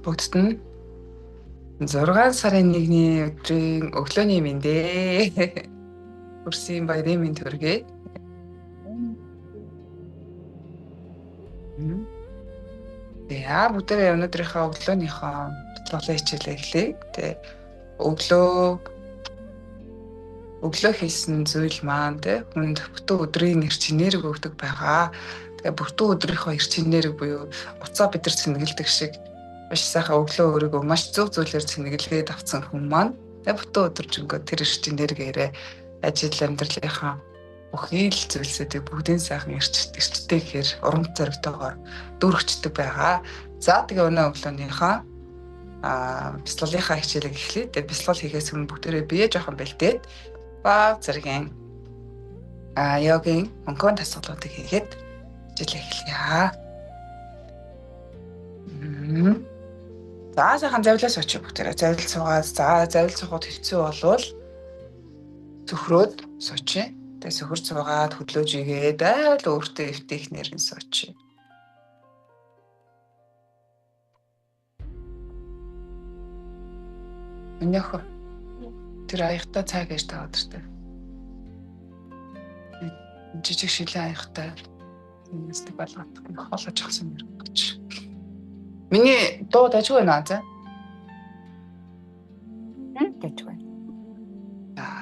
Бүгдд нь 6 сарын 1-ний өдрийн өглөөний мэндэ. Хүрсэн баярын мэнд хүргэе. Бүгдээ өнөөдрийнхөө өглөөнийхөө бодлогын хичээлээ эхлэе. Тэгээ өглөө хийсэн зүйл маань хүнд бүтэн өдрийн эрчим энерги өгдөг байгаа. Тэгээ бүтэн өдрийнхөө эрчим энерги буюу уцаа бид нар цэнгэлдэг шиг маш сайхан өглөө өөрийгөө маш зөв зүйлээр цэнгэлгээд авсан хүн маань тэгээ бүтэн өдржингөө тэр эрчим энергиээрээ ажил амьдралынхаа бүхий л зүйлсүүдийг бүгдийн сайхан эрчтэй гэхээр урам зоригтойгоор дүүргчдэг байгаа. За тэгээ өнөө өглөөнийхөө бяцлагынхаа хичээлийг эхлэе. Тэгээ бяцлал хийхээс өмнө бүгдээрээ бие жоохон бэлдээд баг зэргийн йогийн мөнгөн тасгалуудыг хийгээд хичээлээ эхлэе. За сайхан завлаас очив бүгдээрээ завл суугаад завл суухад хэцүү болвол цөхрөөд суучи. Тэгээ сөхөр цуугаад хөдлөөж игээд айл өөртөө эвтээх нэрэн суучи. Өнөөхөө тэр аягтай цаг ээж таваад иртээ. Жижиг шилэн аягтай нэстэг болгоод хоолож авсан юм гэж. Миний дуу дажгүй наа за. Дажгүй.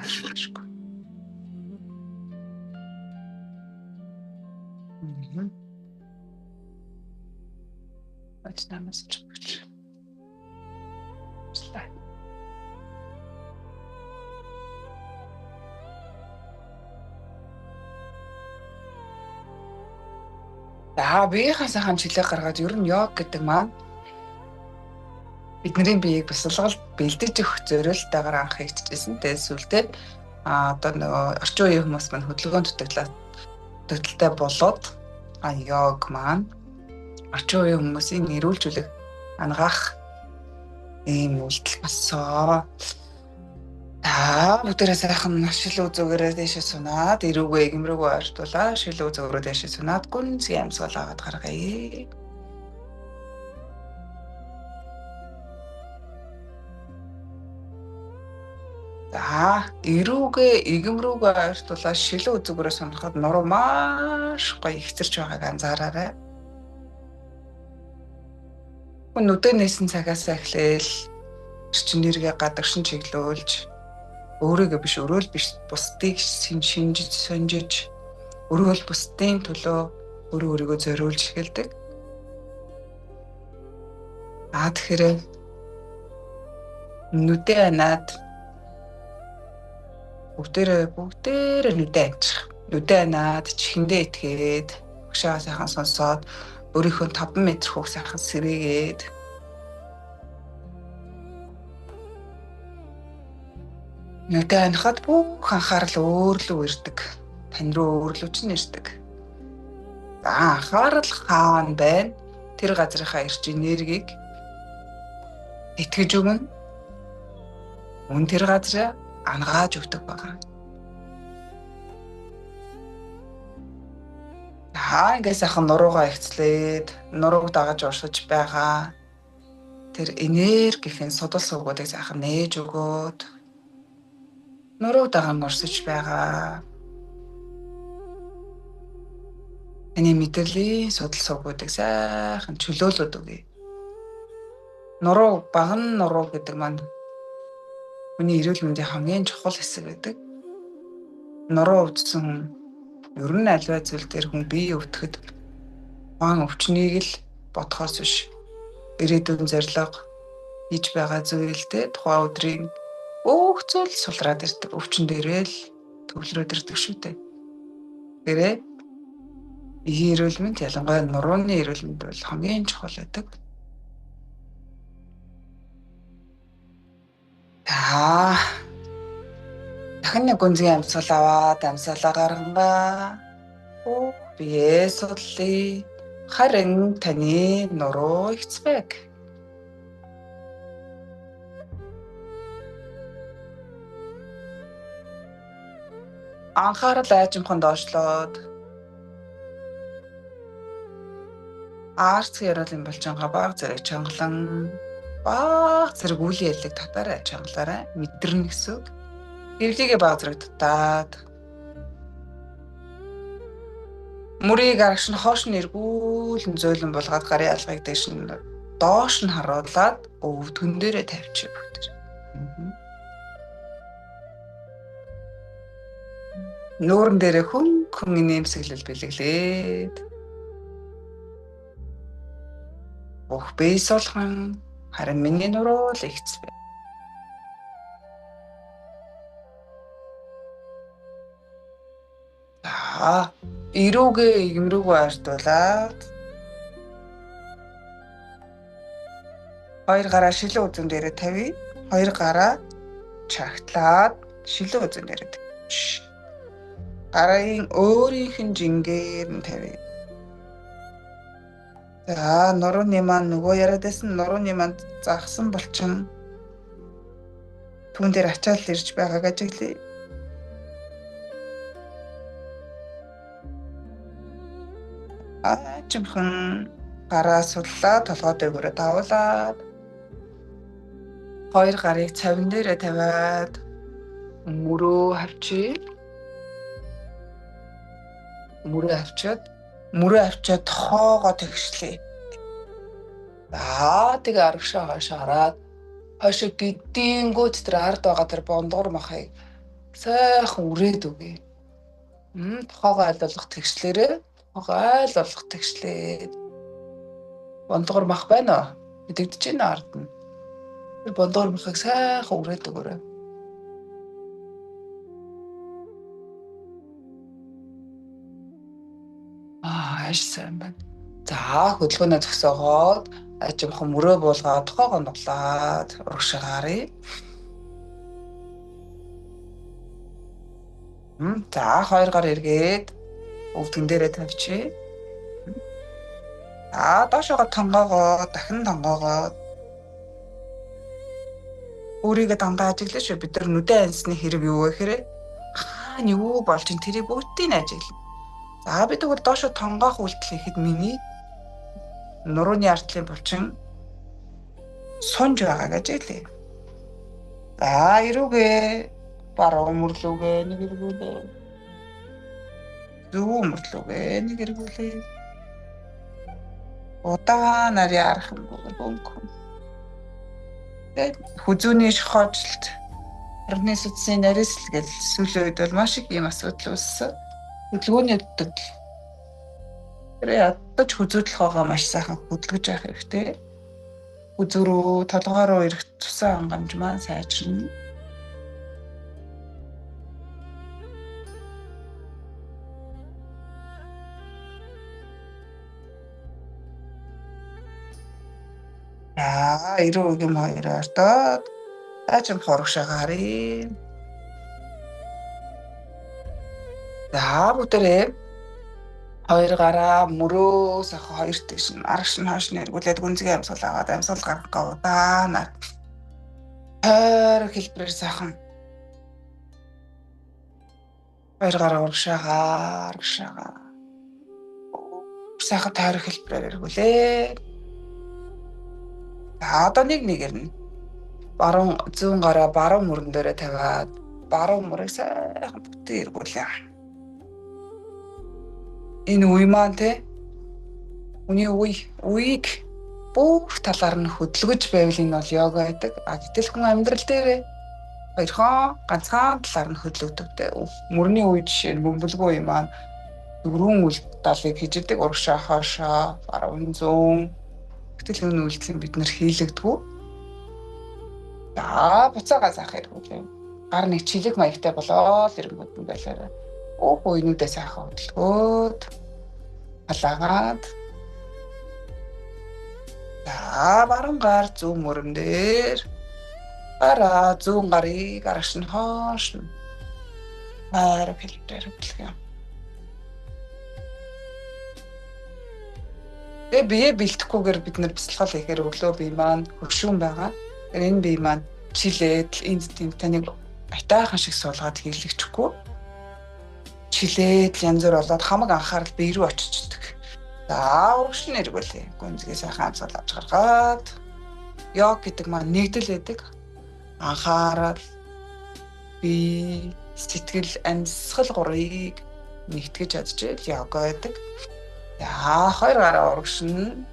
Шүлшгүй. Очно мессеж өгч. Слай. Биеийнхээ сайхан чилээ гаргаад ер нь йог гэдэг маань бидний биеийг бясалгалд бэлдэж өгөх зорилттойгоор анх хийгдчихсэн. Тэгээд сүлдээ одоо нөгөө орчин үеийн хүмүүс маань хөдөлгөөн дутагдaltaй болоод йог маань орчин үеийн хүмүүсийн нэрүүлжүүлэх ангаах ийм үйлдэл болсон. Бүгдээрээ сайхан шилүү зүгээрээ дэшээ сунаад эрүүгээ игэмрүүгээ ойртуулаа. Шилүү зүгээрээ дэшээ сунаад гүнзгий амьсгал аваад гаргая. Эрүүгээ игэмрүүгээ ойртуулаа. Шилүү зүгээрээ сунахад нуруу маш гоё ихцэрч байгааг анзаараарай. Нүдэ нээсэн цагаас эхлээл эрчим энерги гадагшин чиглүүлж өөрийгөө биш өрөөл биш бусдыг шинжиж сонжиж өрөөл бусдын төлөө өөрийгөө зориулж эхэлдэг. Тэгэхээр нүдэ анаад бүгдээрээ нүдэ анчих. Нүдэ анаад чихэндээ итгээд багшаа сайхан сонсоод өөрийнхөө 5 метр хүүг сайхан сэрээгээд нүдэ анахад бүх анхаарал өөр рүү ирдэг. Тань руу өөр рүү ч нэрдэг. Анхаарал хаана байна? Тэр газрынхаа эрчим энергийг итгэж өгнө. Мөн тэр газраа ангааж өгдөг байгаа. Ингээс ахын нуруугаа ихцлээд нурууг дагаж уршиж байгаа. Тэр энергийн судал сувгуудыг сайхан нээж өгөөд нурууг даган урсаж байгаа. Эний мэдрэлийн судал сувгуудыг сайхан чөлөөлөд өгье. Нуруу баган нуруу гэдэг маань хүний эрүүл мэндийн хамгийн чухал хэсэг байдаг. Нуруу өвдсөн ер нь альва зүйл дээр хүн бие өвтөхөд хаан өвчнийг л бодхоос биш. Ирээдүйн зорилго хийж байгаа зүйлдээ тухайн өдрийн бүх зүйл сулраад ирдэг. Өвчин дээрээ л төвлөрөөд ирдэг шүү дээ. Тэрээ биеийн эрүүл мэнд ялангуяа нурууны эрүүл мэнд бол хамгийн чухал байдаг. Дахин нэг гүнзгий амьсгал аваад амьсгалаа гаргангаа. Бие судлаа. Харин таны нуруу ихцбэг. Анхаарал айжимхан доошлоод Арц ярал юм болчонгаа баг зэрэг чангалан баг зэрэг үйл яллыг татаарай чангалаарай мэдэрнэ гэсэн. Хэвлийгээ баг зэрэг татаад мөрийг арагш нь хоош нь эргүүлэн зөөлөн болгоод гарын алгыг дэш нь доош нь харуулад өв төн дээрээ тавьчих бүгд. Нуурын дээрээ хүн нэмсэглэл бэлэглээд бүх бие сулхан харин миний нуруу л ихцвэ. Ирүүгээ игмрүүгээ ардуулаад хоёр гараа шилэн үзэн дээрээ тавья. Хоёр гараа чагтлаад шилэн үзэн дээрээ тавья. Гарагийн өөрийнх нь жингээр нь тавья. За нурууны маань нөгөө яриад байсан нурууны маань загсан болчин түүн дээр ачаал ирж байгааг ажиглая. Чимхэн гараа суллаа толгой дээгүүрээ давуулаад хоёр гарыг цавин дээрээ тавиад мөрөө авчи. Мөрөө авчиад тоогоо тэгшлээ. Тэгээ арагшаа хойшоо хараад хойшоо гэдэнгүүт тэр ард байгаа тэр бондгор махыг сайхан үрээд үгүй. Тоогоо айлуулах тэгшлээрээ тоогоо тэгшлээд бондгор мах байна уу? Мэдэгдэж байна ард нь. Тэр бондгор махыг сайхан үрээд өгөөрэй. Ааш сайн байна. За хөдөлгөөнөө зөксөөгоод ажимхан мөрөө буулгаад тоогоо нуглаад урагшаа гарыг. За хоёр гар эргээд өвдгөн дээрээ тавьчих. Доошоогоо тонгоогоо дахин тонгоогоо өөрийгөө дандаа ажиглаа шүү. Бид нар нүдэн ансны хэрэг юу вэ гэхээр хаана юу болж ин тэрийг бүгдийг нь ажиглана. За би тэгвэл доошоо тонгоох үйлдэл хийхэд миний нурууны артлын булчин сунж байгааг ажиглая. За ирүүгээ баруун мөрлөөгөө нэг эргүүлээ. Зүүн мөрлөөгөө нэг эргүүлээ. Удаа нари арах юм бөгөөг. Хүзүүний шохоожлт орны сүдсийн нарийсл гэж сүүлийн үед бол маш их юм асуудал үүссэн. Хөдөлгөөний төдөл. Тэр ядаж хүзүүдлэхөөгөө маш сайхан хөдөлгөж явах хэрэгтэй. Хүзүүрөө толгой руу ирэх тусан хангамж маань сайжирна. Ирүүгийн хоёр ортоод ажим хорогшоо гарыг. За бүгдээрээ хоёр гараа мөрөө сайхан хоёр тийш нь арагш нь хойш нь эргүүлээд гүнзгий амьсгал аваад амьсгал гарах гаудаа. Тойрог хэлбэрээр сайхан хоёр гараа урагшаагаа сайхан тойрог хэлбэрээр эргүүлээ. Одоо нэгээр нь баруун зүүн гараа баруун мөрөн дээрээ тавиад баруун мөрийг сайхан бүтэн эргүүлээ. Энэ үе маань үний үеийг бүх талаар нь хөдөлгөж байвал энэ бол йога гэдэг. Гэтэл хүн амьдрал дээр хоёрхан ганцхан талаар нь хөдөлгөдөг. Мөрний үе жишээ нь бөмбөлгүй юм маань дөрвөн үйлдэлийг хийж идэг урагшаа хоошоо баруун зүүн гэтэл энэ үйлдэл бид нар хийлэгдэггүй. За буцаага заах хэрэггүй. Гар нэг чилэг маягтай болоод ирэнгүүт нь байлаарай. Уйнуудаа сайхан хөдөлгөөд халаагаад за баруун гар зүүн мөрөн дээр гараа зүүн гарыг арагш нь хоош нь арав хэлбэрээр хөдөлгөө. Бие бэлтгэхгүйгээр бид нар бясалгал хийхээр өглөө бие маань хөвшүүн байгаа. Энэ бие маань чилээд энд тийм таныг айтайхан шиг суулгаад хийлэгдэхгүй. Чилээд янз бүр болоод хамаг анхаарал бие рүү очичдаг. За урагш нь эргүүлээ. Гүнзгий сайхан амсгал авч гаргаад йог гэдэг маань нэгдэл байдаг. Анхаарал, бие, сэтгэл, амьсгал гурыг нэгтгэж чадчихвэл йога байдаг. За хоёр гараа урагш нь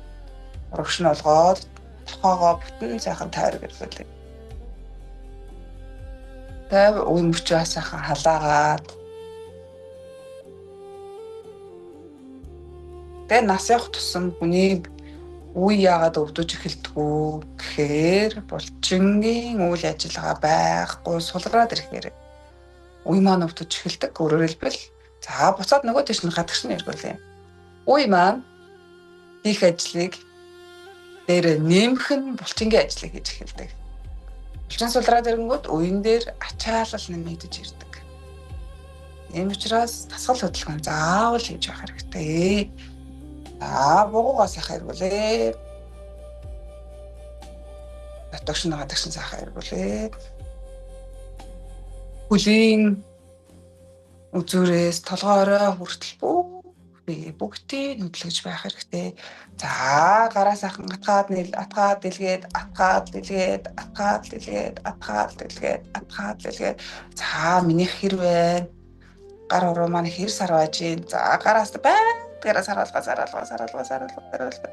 олгоод тохоогоо бүтэн сайхан тайр гэрүүлээ. Тэв үе мөчөө сайхан халаагаад тэгээ нас явах тусам хүний үе яагаад өвдөж эхэлдэггүй гэхээр булчингийн үйл ажиллагаа байхгүй сулраад ирэхээр үе маань өвдөж эхэлдэг. Өөрөөр хэлбэл за буцаад нөгөө тийш нь гадагш нь эргүүлээ. Үе маань хийх ажлыг дээр нэмэх нь булчингийн ажлыг хийж эхэлдэг. Булчин сулраад ирэнгүүт үеийн дээр ачаалал нэмэгдэж ирдэг. Ийм учраас тасгал хөдөлгөөн заавал хийж байх хэрэгтэй. За бугуугаа сайхан эргүүлээ. Гадагш нь сайхан эргүүлээ. Хүлийн үзүүрээс толгоороо хүртэл бүгдийг хөдөлгөж байх хэрэгтэй. За гараа сайхан атгаад дэлгээд. За минийх хэр байна? Гар уруу маань хэр сарваж байна? За гараас гараа саруулгаа.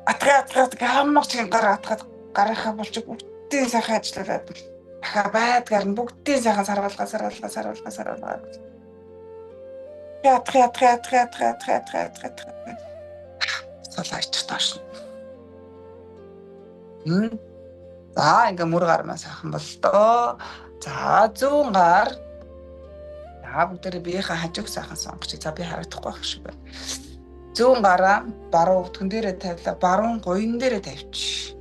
Атгаад гаммагч гараа атгаад гарынхаа булчиг бүгдийг сайхан ажиллуулад дахиад байдгаар нь бүгдийг сайхан саруулгаа. Солооч тааш. За ингээ мөр гармаа сайхан боллоо. За зүүн гар. Бүгдээрээ биеийнхээ хажууг сайхан сонгоч. За би харагдахгүй байх шиг байна. Зүүн гараа баруун өвдгөн дээрээ тавилаа. Баруун гоён дээрээ тавьчих.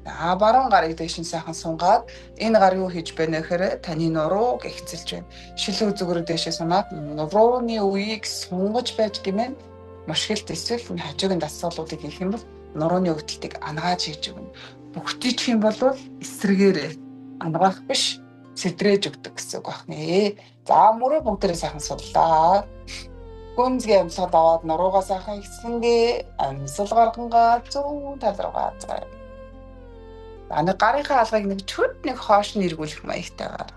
За баруун гарыг дэш нь сайхан сунгаад энэ гар юу хийж байна гэхээр таны нурууг ихцэлж байна. Шилүү зүгрүү дэшээ сунаад нурууны үеийг сунгаж байж гэмээр мушгилт эсвэл хажуугийн дасгалуудыг хийх юм бол нурууны өвдөлтийг ангааж хийж өгнө. Бүгдийг чих юм бол эсрэгээрээ ангаах биш сэтрээж өгдөг гэсэн үг байна. За мөрөө бүгдээрээ сайхан суллаа. Гүнзгий амьсгал аваад нуруугаа сайхан ихсэнгээ амьсгал гаргангаа зүүн тал руугаа заа. Нэг гарынхаа алгыг нэг чөт нэг хоош нь эргүүлэх маягтайгаар.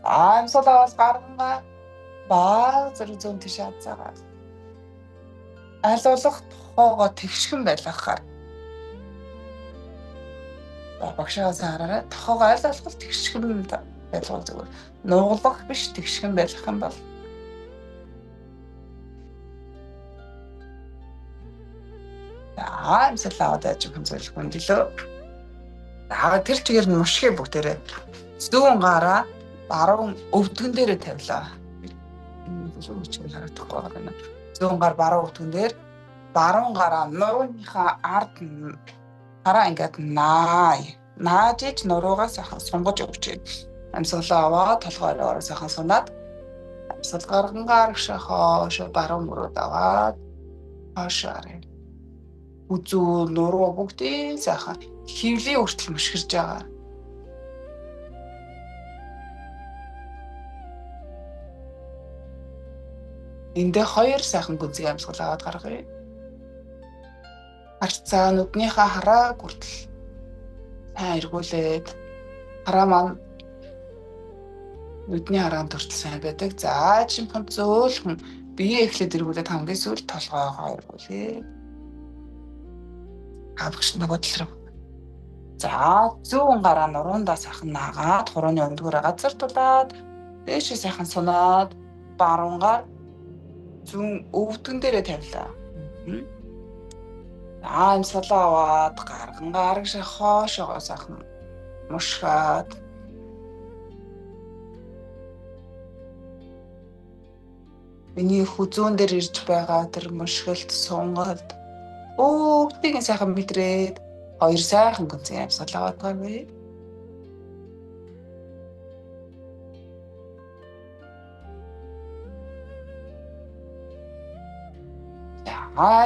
Амьсгал аваад гаргангаа баг зэрэг зүүн тийш хазаагаад. Айлуулах тохоогоо тэгшхэн байлгахаар. Багшаас хараарай. Тохоогоо айлуулах тэгшхэн байлгах зүгээр. Нуглах биш тэгшхэн байлгах юм бол амьсгал аваад ажиг хэмжүүлэх хүндлөө. За тэр чигээр нь мушгий бүгдээрээ зүүн гараа баруун өвдгөн дээрээ тавилаа. Зөвхөн харагдахгүй байна. Зүүн гар баруун өвдгөн дээр баруун гараа нурууныхаа ард хараа ингээд нааж ич нуруугаа сайхан сунгаж өгч. Амьсгалаа аваад толгоороо сайхан сунаад амьсгал гаргангаар хойш баруун мөрөд аваад хойш арай. Үзүү нуруу бүгдийг сайхан хөвлийн хүртэл мушгирж байгаа. Эндээ хоёр сайхан гүнзгий амьсгал аваад гаргая. Харцаа нүднийхээ хараа хүртэл эргүүлээд хараа маань нүдний хараанд хүртэл сайн байдаг. За жимхэн зөөлхөн бие эхлээд эргүүлээд хамгийн сүүлд толгоогоо эргүүлээ. Авахш нөгөө тал руу. За зүүн гараа нуруундаа сайхан наагаад хурууны өндгөөрөө газар тулаад дээшээ сайхан сунаад баруун гар зүүн өвдгөн дээрээ тавилаа. Амьсгалаа аваад гаргангаа арагш хоошоо сайхан мушгаад миний хүзүүн дээр ирж байгаа тэр мушгилт сунгаад бүгдийг сайхан мэдрээд хоёр сайхан гүнзгий амьсгал аваад гаргая.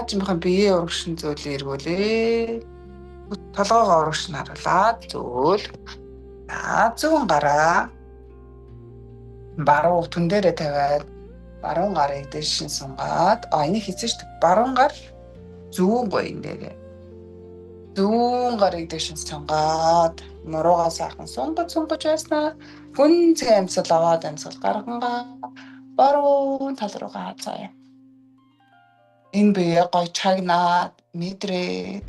Жимхэн бие урагшин зөөлөө эргүүлээ. Толгоогоо урагш наруулаад зөөл. За зүүн гараа Баруун өвтгөн дээрээ тавиад баруун гарыг дээш нь сунгаад энийг хийсэн шүү дээ. Баруун гар зүүн гоён дээрээ. Зүүн гарыг дээш нь сунгаад нуруугаа сайхан сунгаж байснаа гүнзгий амьсгал аваад амьсгал гаргангаа баруун тал руугаа хазаая. Энэ бие гоё чагнаад мэдрээд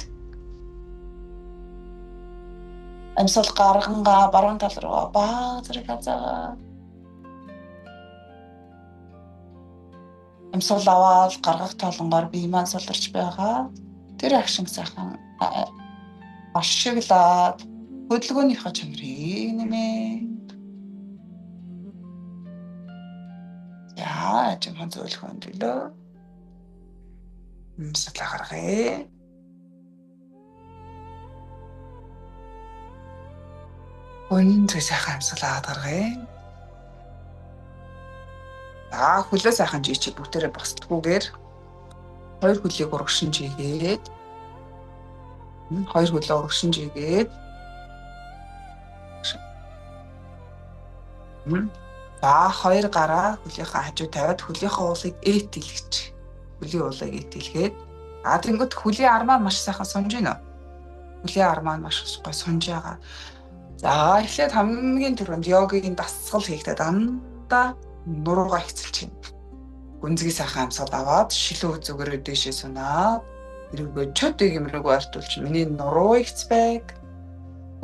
амьсгал гаргангаа баруун тал руугаа баа зэрэг хазаагаа. Амьсгал аваад гаргах толонгоор бие маань суларч байгаа. Тэр агшин сайхан ашиглаад хөдөлгөөнийхөө чанарыг нэмээ. Яаж юм зөвлөх юм дөлөө. Амьсгал гаргая. Гүнзгий сайхан амьсгал аваад гаргая. Хөлөө сайхан жийчил бүгдээрээ басдаггүйгээр хоёр хөлийг урагшин жигээд хоёр хөлөө урагшин жигээд хоёр гараа хөлийнхаа хажуу тавиад хөлийнхаа уулыг ээтэлгэж. Хөлийн уулыг ээтэлгээд тэнгүүд хөлийн армаа маш сайхан сунж гинэ. Хөлийн армаа маш гоё сунж байгаа. За эхлээд хамгийн түрүүнд йогийн дасгал хийхдээ дандаа нуруугаа хэцэлж байна. Гүнзгий сайхан амьсгал аваад шилүү зүгээрээ дээшээ сунаад эргөө чөдөг юм руу артуулж миний нуруу ихцбэг.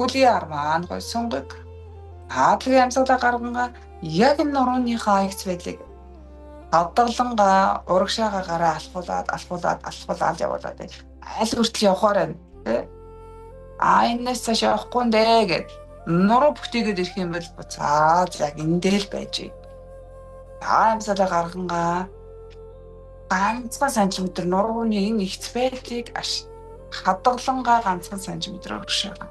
Хөлийн армаа гоё сунгаг. Тэгээ амьсгалаа гаргангаа яг энэ нурууныхаа ихцбэдлийг хадгалангаа урагшаага гараа алхуулаад явуулаад аль хүртэл явахаар байна тий. Энэс цааш явахгүй нэ гэд нуруу бүтээгээд ирэх юм бол буцаад яг эндээ л байж. Амьсгалаа гаргангаа ганцхан сантиметр нурууны энэ ихц байдлыг хадгалангаа ганцхан сантиметр урагшаага.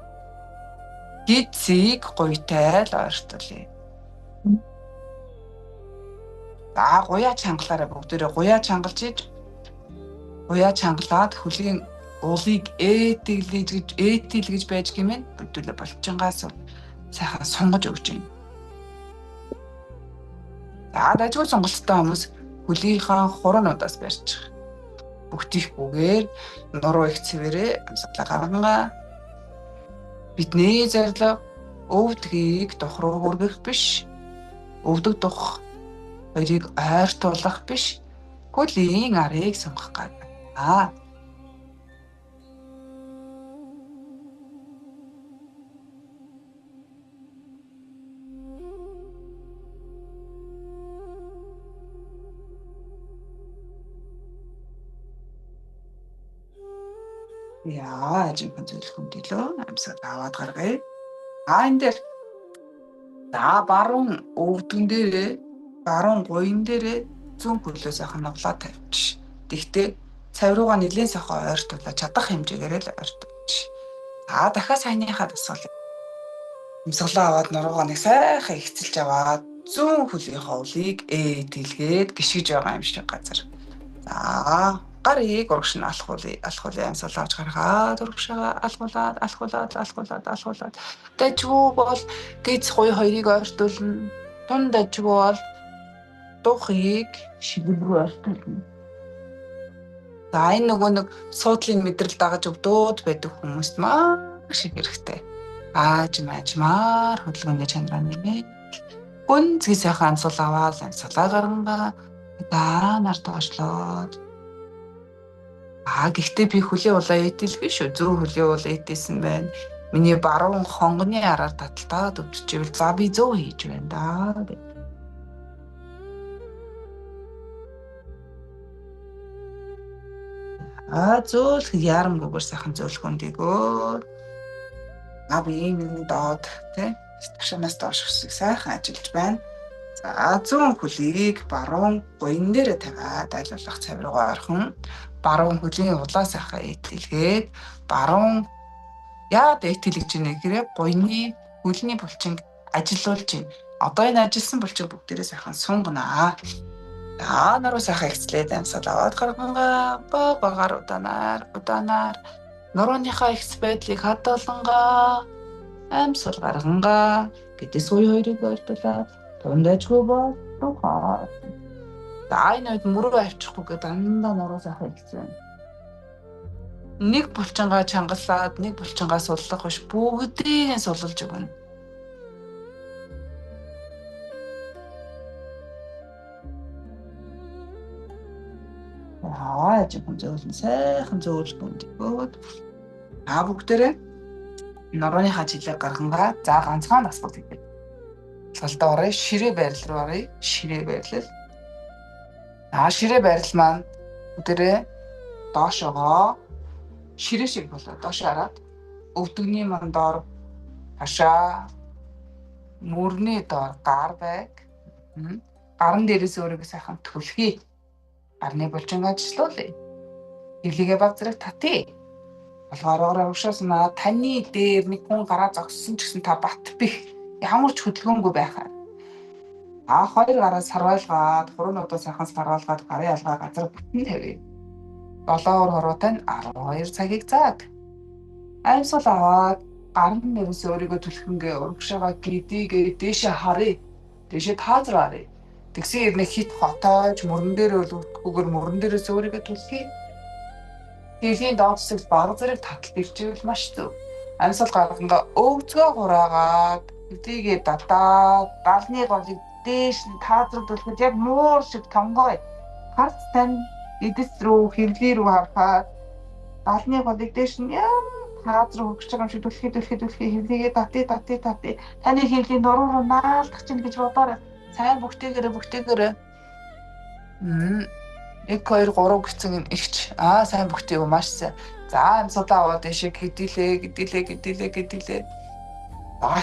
Гидсийг гуйтай л ойртуулъя. Гуяа чангалаараа бүгдээрээ гуяа чангалж иж гуяа чангалаад хөлийн уулыг ээтэлгэж байж гэмээр бүдүүлээ болчингаас сайхан сунгаж өгч юм. Дажгүй сонголттой хүмүүс хөлийнхаа хураануудаас барьчих. Бүгдийхгүйгээр нуруу их цэвэрээ амьсгалаа гаргангаа бидний зорилго өвдгийг дух руу хүргэх биш. Өвдөг дух хоёрыг ойртуулах биш. Хөлийн арыг сонгох гэдэг. Яаж юм зөвлөх юм дилөө амьсгал аваад гаргая. Энэ дээр баруун өвдгөн дээрээ баруун гуйн дээрээ зүүн хөлөө сайхан ноглоод тавьчих. Тэгтээ цавруугаа нэлээд сайхан ойртуулаад чадах хэмжээгээр л ойртуулж. Дахиад саяныхаа дасгал амьсгалаа аваад нуруугаа нэг сайхан ихцэлж аваад зүүн хөлийнхөө уулыг ээтэлгээд гიშгэж байгаа юм шиг газар. Гарыг урагш нь алхуулъя. Амьсгал авч гаргаад урагшаага алхуулаад. Дажгүй бол гиз гоё хоёрыг ойртуулна. Тун дажгүй бол духыг шигэл рүү ойртуулна. Энэ нэг суудлын мэдрэл дагаж өвдөөд байдаг хүмүүст маш их хэрэгтэй. Аажмаар хөдөлгөөний чанараа нэмээ. Гүнзгий сайхан амьсгал аваад амьсгалаа гаргангаа нарт тоошлоод. Гэхдээ би хөлийн уулаа ээтэлгүй шүү. Зүүн хөлийн уул ээтэйсэн байна. Миний баруун хонгоны араар таталтаад өвдөж ивэл би зөө хийж байна да. Зөөлх ярамгүйгээр сайхан зөөлөх үндэгөө. Би энэ доод тий ташаанаас доош хүсэг сайхан ажиллаж байна. Зүүн хөлийг баруун гуйн дээрээ тавиад айлуулах цавруугаа орхон баруун хөлийн улаа сайхан ээтэлгээд баруун яагаад ээтэлгэж ийнэ гэхээр гуйны хөлний булчинг ажилуулж байна. Одоо энэ ажилсан булчинг бүгдээрээ сайхан сунгана. Нуруу сайхан ихцлээд амьсгал аваад гаргангаа багаар удаанаар нурууныхаа ихц байдлыг хадгалангаа амьсгал гаргангаа гэдэс гоё хоёрыг ойртуулаад дундажгүй болтугай. Даайнууд мөрөө авчихгүй гэдэг дандаа нураас авах хэлсэн. Нэг булчингаа чангалаад, нэг булчингаа суллах биш бүгдийг суллж өгнө. Жихэн зөөлн сайхан зөөлгөнд өгөөд бүгдээрээ нурууныхаа жилээр гаргангаа за ганцхан асуулт хийгээд. Салдаа орё, ширээ байрал руу орё. Ширээ байрлал. Ширээ байрал маань бүгдээрээ доошогоо ширээ шиг болоо доош хараад өвдөгний маань доор хашаа мөрний доор гар байг. Гарн дээрээс өөрийгөө сайхан түлхий. Гарны булчингаа ажиллуулъя. Хилийгээ баг зэрэг татъя. Болгоороо уушаасна таны дээр нэг хүн гараа зогссон ч гэсэн та бат бих ямар ч хөдөлгөөнгүй байхаар. Хоёр гараа сарвайлгаад, хуруунуудаа сайхан сарвайлгаад гарын алгаа газар бүтэн тавья. 7 ор хороотой нь 12 цагийг зааг. Амьсгал аваад гарн нэрээс өөрийгөө түлхэнгээ урагшаага гидийгээ дээшээ харъя. Дээшээ таазрааръя. Тэгсэн ирнэ хит хотоож мөрөн дээр өлөвдөхгүйгээр мөрөн дээрээс өөрийгөө түлхий. Тэлийн дооцсог баг зэрэг таталт иржүүл маш зөв. Амьсгал гаргангаа өвцгөө хураагаад хэдийгээ датаад далны голыг дээш нь таазруулахад яг муур шиг тонгой. Харц тань эдэс рүү хэвлээ рүү харахад далны голыг дээш нь таазруу хөгж байгаа юм шиг түлхий хэвлээгээ татъя. Таны хэвлийн нуруу руу наалдах чинь гэж бодоорой. Сайн бүгтээгээрээ. 1 2 3 гэсэн ихч. Сайн бүгтэйг маш сайн. За амьсгалаа аваад дэшээ гэдилээ.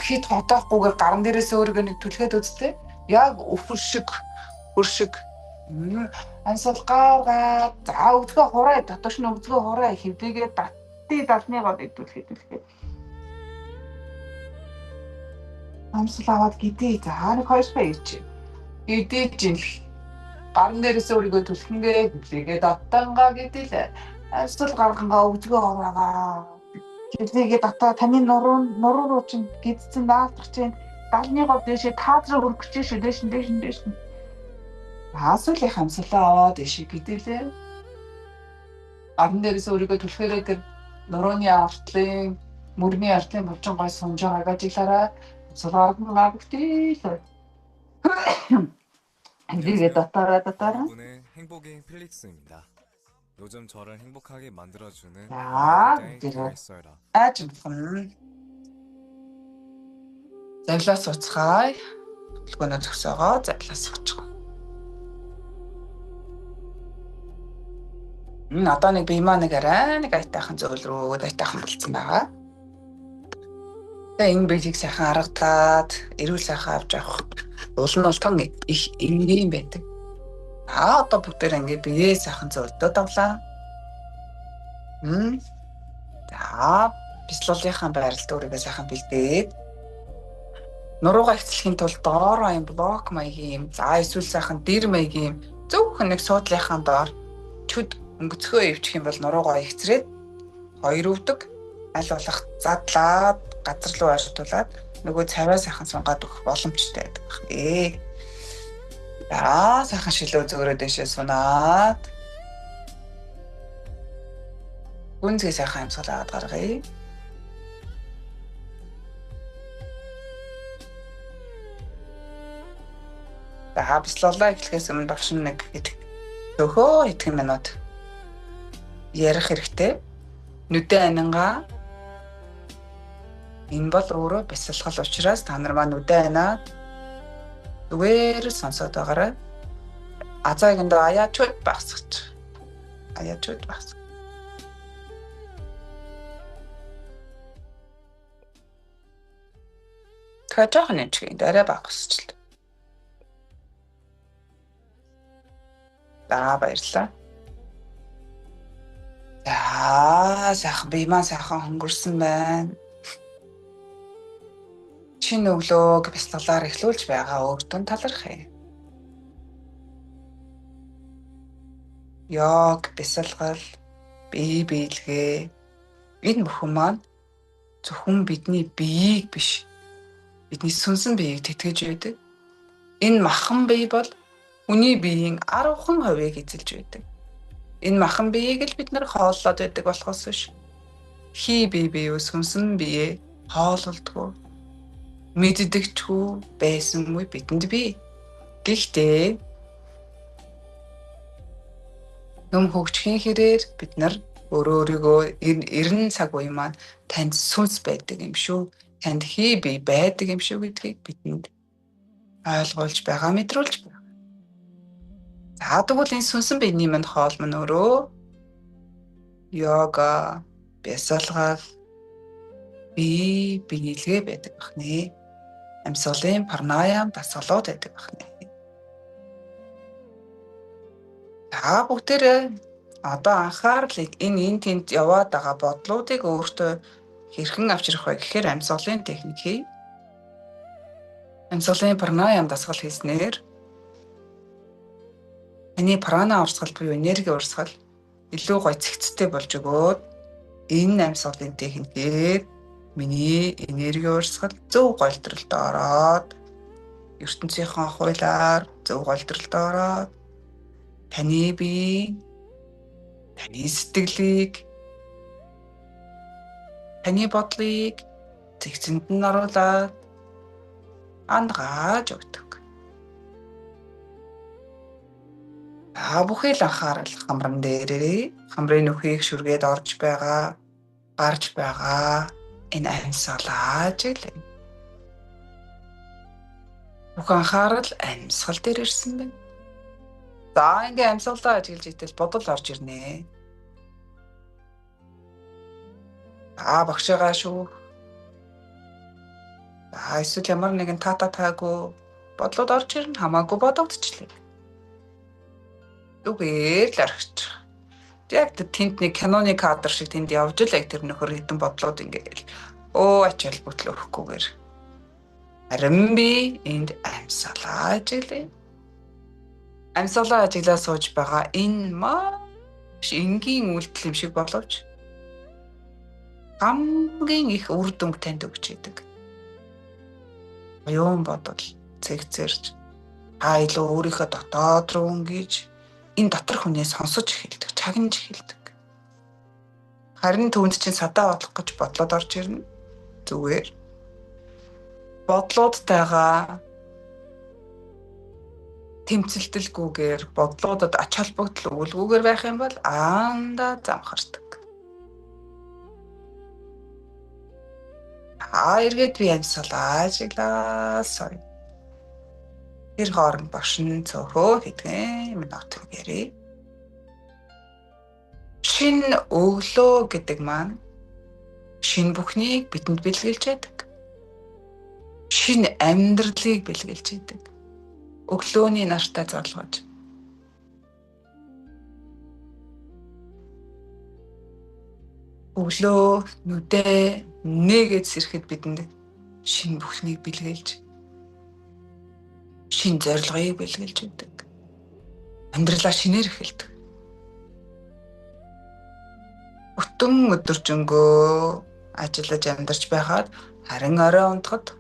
Хит хотоохгүйгээр гарн дээрээс өөрийгөө нэг түлхээд үзтээ. Яг өвөр шиг. Амьсгалгаагаа за өвдгөө хураа дотоош нь өвдгөө хураа хэвдээгээ татъя далны голыг түлхээ. Амьсгал аваад гэдээ. За нэг 2 сая ирж. Гэдээ чинь гарн дээрээс өөрийгөө түлхэнгээ хэвлээгээ даттангаа гэдээ. Амьсгал гаргангаа өвдгөө хураагаа хэвлээгээ датаа таны нуруу руу чинь гидсэн наалдах чинь далны гол дээшээ таазраа өргөж шүү дээш. Асуулын хамсалаа аваад дэшээ гэдэлээ. Гарн дээрээс өөрийгөө түлхээрээ тэр нурууны артлын мөрний артлын булчин гой сунж байгааг ажиглаараа суулгаад бүгдээ. 이게 따따라. 분의 행복의 필릭스입니다. 요즘 저를 행복하게 만들어주는 이제가 있어라. 좀 잘라서 잘 이거는 적서가 잘라서 одоо нэг бие маань нэг айтайхан зөвлөл рүү айтайхан болцсон байгаа. Тэгээ энэ биеийг сайхан аргатлаад эрүүл сайхан авч явах уул нь бол тон их энгийн байдаг. Одоо бүгдээр ингээ бие сайхан зөвлөдөө давлаа. За бислуулынхаа байралд өөрийгөө сайхан бэлдээд нуруугаа ихчлэхийн тулд доор аян блок маягийн эсвэл сайхан дэр маягийн зөвхөн нэг суудлынхаа доор чүд өнгөцгөө өвчих юм бол нуруугаа ихцрээд хоёр өвдөг аль болох задлаад газар руу арчуулаад нөгөө цаваа сайхан сунгаад өгөх боломжтой байдаг байна. Дараа сайхан шилөө зөөрөө дэшээ сунаад гүнзгий сайхан амьсгалаад гаргая. Бислуулаа эхлэхээс өмнө багш нэг өөхөө итгэн минут ярих хэрэгтэй. Нүдэн анангаа энэ бол өөрөө бясалгал учраас та нар маань нүдэн анаад зүгээр сонсоод байгаарай. Азаагийн доо аяачуд багсгаж. Тэжээхэн нэг чинь дараа багсчлаа. Баярлалаа. Сайхан бимаа сайхан хөнгөрсөн байна. Чин өглөөг бясалгалаар эхлүүлж байгаа өөртөө талархъя. Йог, бясалгал, бие биелгээ энэ бүхэн маань зөвхөн бидний биеийг биш, бидний сүнсэн биеийг тэтгэж байдаг. Энэ махан бие бол хүний биеийн 10% эзэлж байдаг. Энэ махан биеийг л бид нар хооллоод байдаг болохоос биш. Хий бие өсгөнсөн бие хооллолдгоо мэддэгчгүй байсангүй бидэнд бий. Гэхдээ юм хөгжихийн хэрээр бид нар өөрийгөө 90 цаг үе маань танд сүнс байдаг юм шүү. Танд хий бие байдаг юм шүү гэдгийг бидэнд ойлгуулж байгаа, мэдрүүлж байгаа. За тэгвэл энэ сүнсэн биений манд хоол мань өөрөө йога, бясалгал, бие биелгээ байдаг бахны. Амьсгалын пранаям дасгалууд байдаг бахны. Та бүгдээрээ одоо анхаарлыг энэ тэнд яваад байгаа бодлуудыг өөртөө хэрхэн авчрах вэ гэхээр амьсгалын техник хий. Амьсгалын пранаям дасгал хийснээр таны прана урсгал буюу энерги урсгал илүү гоё цэгцтэй болж өгөөд энэ амьсгалын техникээр миний энерги урсгал зөв голдролд ороод ертөнцийн хуулиар зөв голдролд ороод таны бие, таны сэтгэлийг, таны бодлыг цэгцэнд нь оруулаад андгааж өгдөг. Та бүхэл анхаарал хамран дээрээ хамрын нүхийг шүргээд орж байгаа, гарч байгаа энэ амьсгалаа ажиглая. Бүх анхаарал амьсгал дээр ирсэн байна. За ингээ амьсгалаа ажиглаж итэл бодол орж ирнэ. Багш байгаа шүү. Эсвэл ямар нэгэн таагүй бодлоод орж ирнэ, хамаагүй бодогдчихлээ. Зүгээр л аргач. Яг тэнд нэг киноны кадр шиг тэнд явж л яг тэр нөхөр хитэн бодлоод ингээл ачаал бүтлөө өгөхгүйгээр. Харин би энд амьсгалаа ажиглая. Амьсгалаа ажиглаа сууж байгаа энэ маш энгийн үйлдэл юм шиг боловч хамгийн их үр дүнг танд өгч идэг. Оюун бодол цэгцэрч илүү өөрийнхөө дотоод руу өнгөж энэ дотор хүнээ сонсож эхэлдэг, чагнаж эхэлдэг. Харин түүнд чинь садаа бодлох гэж бодлоод орж ирнэ. Зүгээр бодлуудтайгаа тэмцэлтэлгүйгээр бодлуудад ач холбогдол өгүүлгүйгээр байх юм бол аанда замхардаг. Эргээд би амьсгалаа ажиглаасаа. Тэр хооронд бошин цөөхөө хэдхэн минут гэрээ. Шин өглөө гэдэг маань шин бүхнийг бидэнд бэлгэлж байдаг. Шин амьдралыг бэлгэлж байдаг. Өглөөний нартай зорлгож. Өглөө нүдээ нээгээд сэрэхэд бидэнд шин бүхнийг бэлгэлж, шин зорилгыг бэлгэлж өгдөг. Амьдралаа шинээр эхэлдэг. Бүтэн өдөржингөө ажиллаж амьдарч байхад харин орой унтахад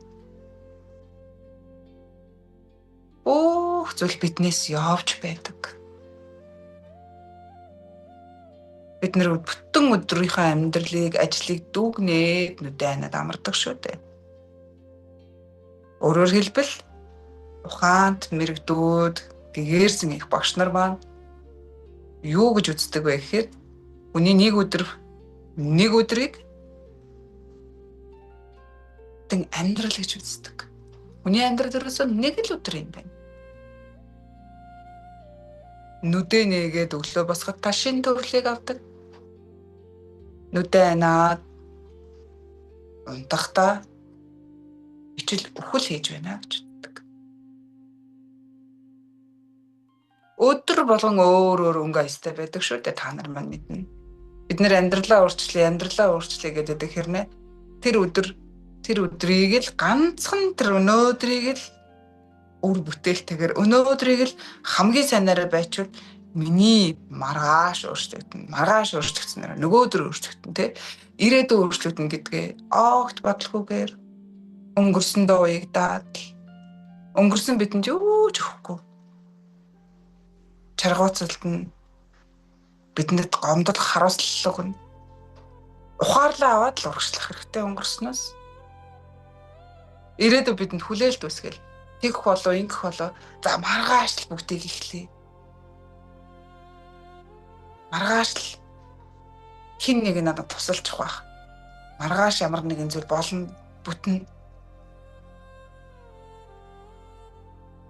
бүх зүйл биднээс явж байдаг. Бид нэр бүтэн өдрийнхөө амьдралыг, ажлыг дүүгнээд нүдэ анаад амардаг шүү дээ. Өөрөөр хэлбэл ухаанд мэрэгдүүд гэгээрсэн их багш нар маань юу гэж үздэг вэ гэхээр хүний нэг өдрийг тэн амьдрал гэж үздэг. Хүний амьдрал ерөөсөө нэг л өдөр юм байна. Нүдэ нээгээд өглөө босоход та шинэ төрлийг авдаг. Нүдэ анаад унтахдаа ичил үхэл хийж байна гэж үздэг. Өдөр болгон өөр өнгө аястай байдаг шүү дээ, та нар маань мэднэ. Бид нэр амьдралаа өөрчлөе гэдэг хэрнээ тэр өдрийг л ганцхан тэр өнөөдрийг л үр бүтээлтэйгээр өнөөдрийг л хамгийн сайнаараа байчвал миний маргааш өөрчлөгдсөн нөгөө өдөр өөрчлөгдөн тий ирээдүйн өөрчлөгдөн гэдгээ огт бодлохгүйгээр өнгөрсөн доо уягдаад Өнгөрсөн бидэнд юу ч өгөхгүй. Чаргууцалд нь бидэнд гомдол харуулслаг нь ухаарлаа аваад л урагшлах хэрэгтэй өнгөрснөөс. Ирээдүйд бидэнд хүлээлт үсгэл тэгэх болов ингэх болов за маргааш л бүгдийг эхлэе. Маргааш л хин нэг надад тусалчих байх. Маргааш ямар нэгэн зүйл болно бүтэн.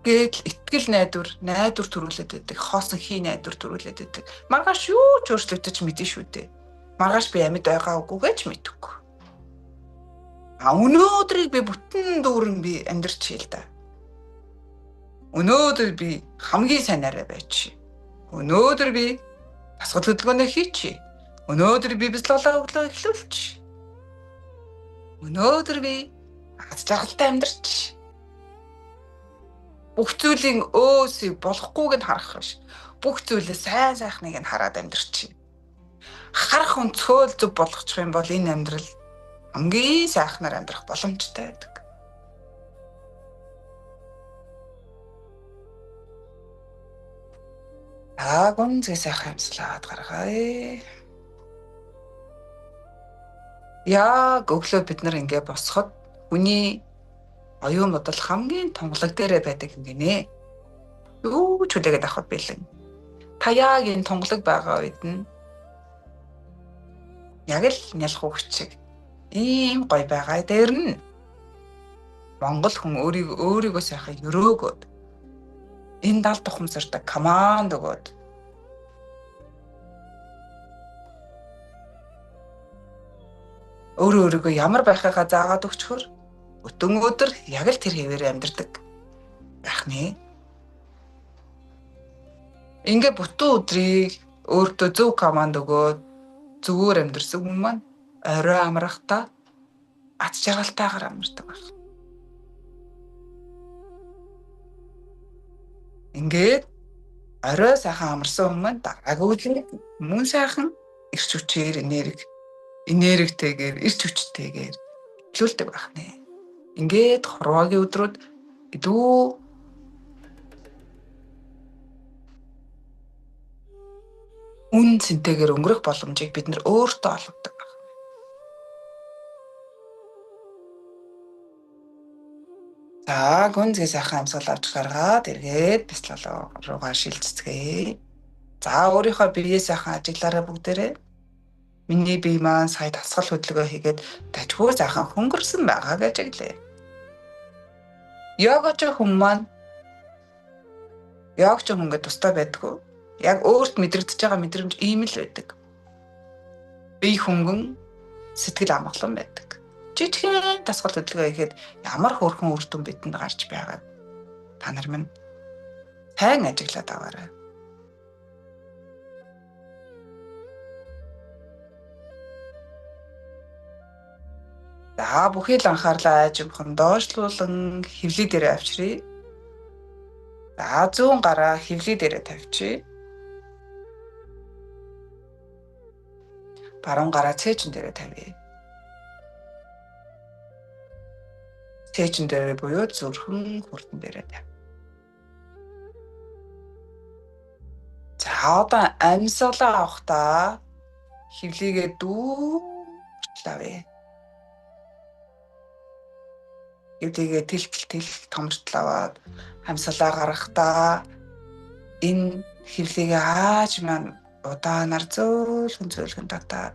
Гэтэл итгэл найдвар төрүүлээд байдаг. Хоосон хий найдвар төрүүлээд байдаг. Маргааш юу ч өөрчлөгдөж мэдэн шүү дээ. Маргааш би амьд байгаагүй гэж мэдэхгүй. Өнөөдрийг би бүтэн дүүрэн би амьдрчихъя л да. Өнөөдөр би хамгийн сайнаараа байж. Өнөөдөр би асгал хөдөлгөөнөө хийчихье. Өнөөдөр би бэлтлээ өглөө эхлүүлчих. Өнөөдөр би аз жаргалтай амьдрч. Бүх зүйлийн өөсийг болохгүйг нь харах биш. Бүх зүйлээ сайн сайхныг нь хараад амьдрч. Харах өнцгөө зөв болгочих юм бол энэ амьдрал хамгийн сайхнаар амьдрах боломжтой байдаг. Гонцгой сайхан амьслаад гаргая. Яг өглөө бид нар ингээ босоход хүний оюун бодол хамгийн тунгалаг дээрээ байдаг юм гинэ. Юу ч үлээгээд авах бэлэн. Та яг энэ тунгалаг байгаа үед нь яг л нялх хөвчиг ийм гоё байгаа дээр нь Монгол хүн өөрийгөө сайхан өрөөгөөд энэ дал тухамсартай команд өгөөд өөрийгөө ямар байхаа заагаад өгчхөр өтөн өдөр яг л тэр хэвээр амьдардаг байх нэ. Ингээ бүтэн өдрийг өөртөө зөв команд өгөөд зүгээр амьдэрсэн хүн маань орой амрахтаа аз жаргалтайгаар амьдардаг байх. Ингээд орой сайхан амарсан хүн маань дараагийн өдөр мөн сайхан эрч хүчээр энергитэйгээр эрч хүчтэйгээр эхлүүлдэг байх нэ. Ингээд хорвоогийн өдрүүд илүү үн цэнтэйгээр өнгөрөх боломжийг бид нар өөртөө олгодог байна. За гүнзгий сайхан амьсгал авч гаргаад эргээд бяцлал руугаа шилжцгээе. За өөрийнхөө биеэ сайхан ажиглаараа бүгдээрээ. Миний бие маань сая дасгал хөдөлгөөн хийгээд дажгүй сайхан хөнгөрсөн байгаа гэж ажиглая. Йогач хүн маань яг ч хөнгө тустай байдгүй. Яг өөрт мэдрэгдэж байгаа мэдрэмж ийм л байдаг. Бие хөнгөн сэтгэл амгалан байдаг. Жижигхэн дасгал хөдөлгөөн хийхэд ямар хөөрхөн үр дүн бидэнд гарч байгааг та нар минь сайн ажиглаад аваарай. За бүхий л анхаарлаа аажимхан доошлуулан хөвлөй дээр авчиръя. За зүүн гараа хөвлөй дээр тавьчих. Баруун гараа цээжин дээр тавья. Цээжин дээр буюу зүрхэн хүрдэн дээр тавь. За одоо амьсгалаа авахдаа хөвлөйгээ дүүртэл авъя. Хөвлөйгээ тэлтэл томртол аваад амьсгалаа гаргахдаа энэ хөвлөйгээ ааж маань удаанаар зөөлхөн татаа.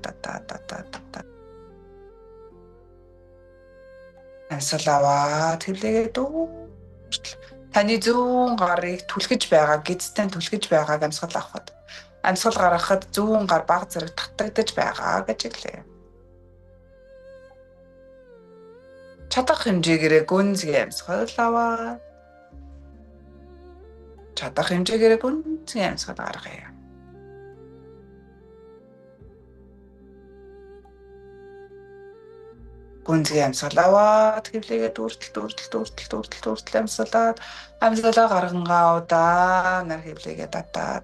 Амьсгал аваад хөвлөйгээ дүүртэл таны зүүн гарыг түлхэж байгаа гидстэн түлхэж байгааг амьсгал авахад амьсгал гаргахад зүүн гар баг зэрэг татагдаж байгаа гэж хэлээ. Чадах хэмжээгээр гүнзгий амьсгал аваад чадах хэмжээгээр гүнзгий амьсгал гаргая. Гүнзгий амьсгал аваад хөвлөйгээ дүүртэл амьсгалаад амьсгалаа гаргангаа удаанаар хөвлөйгээ татаа.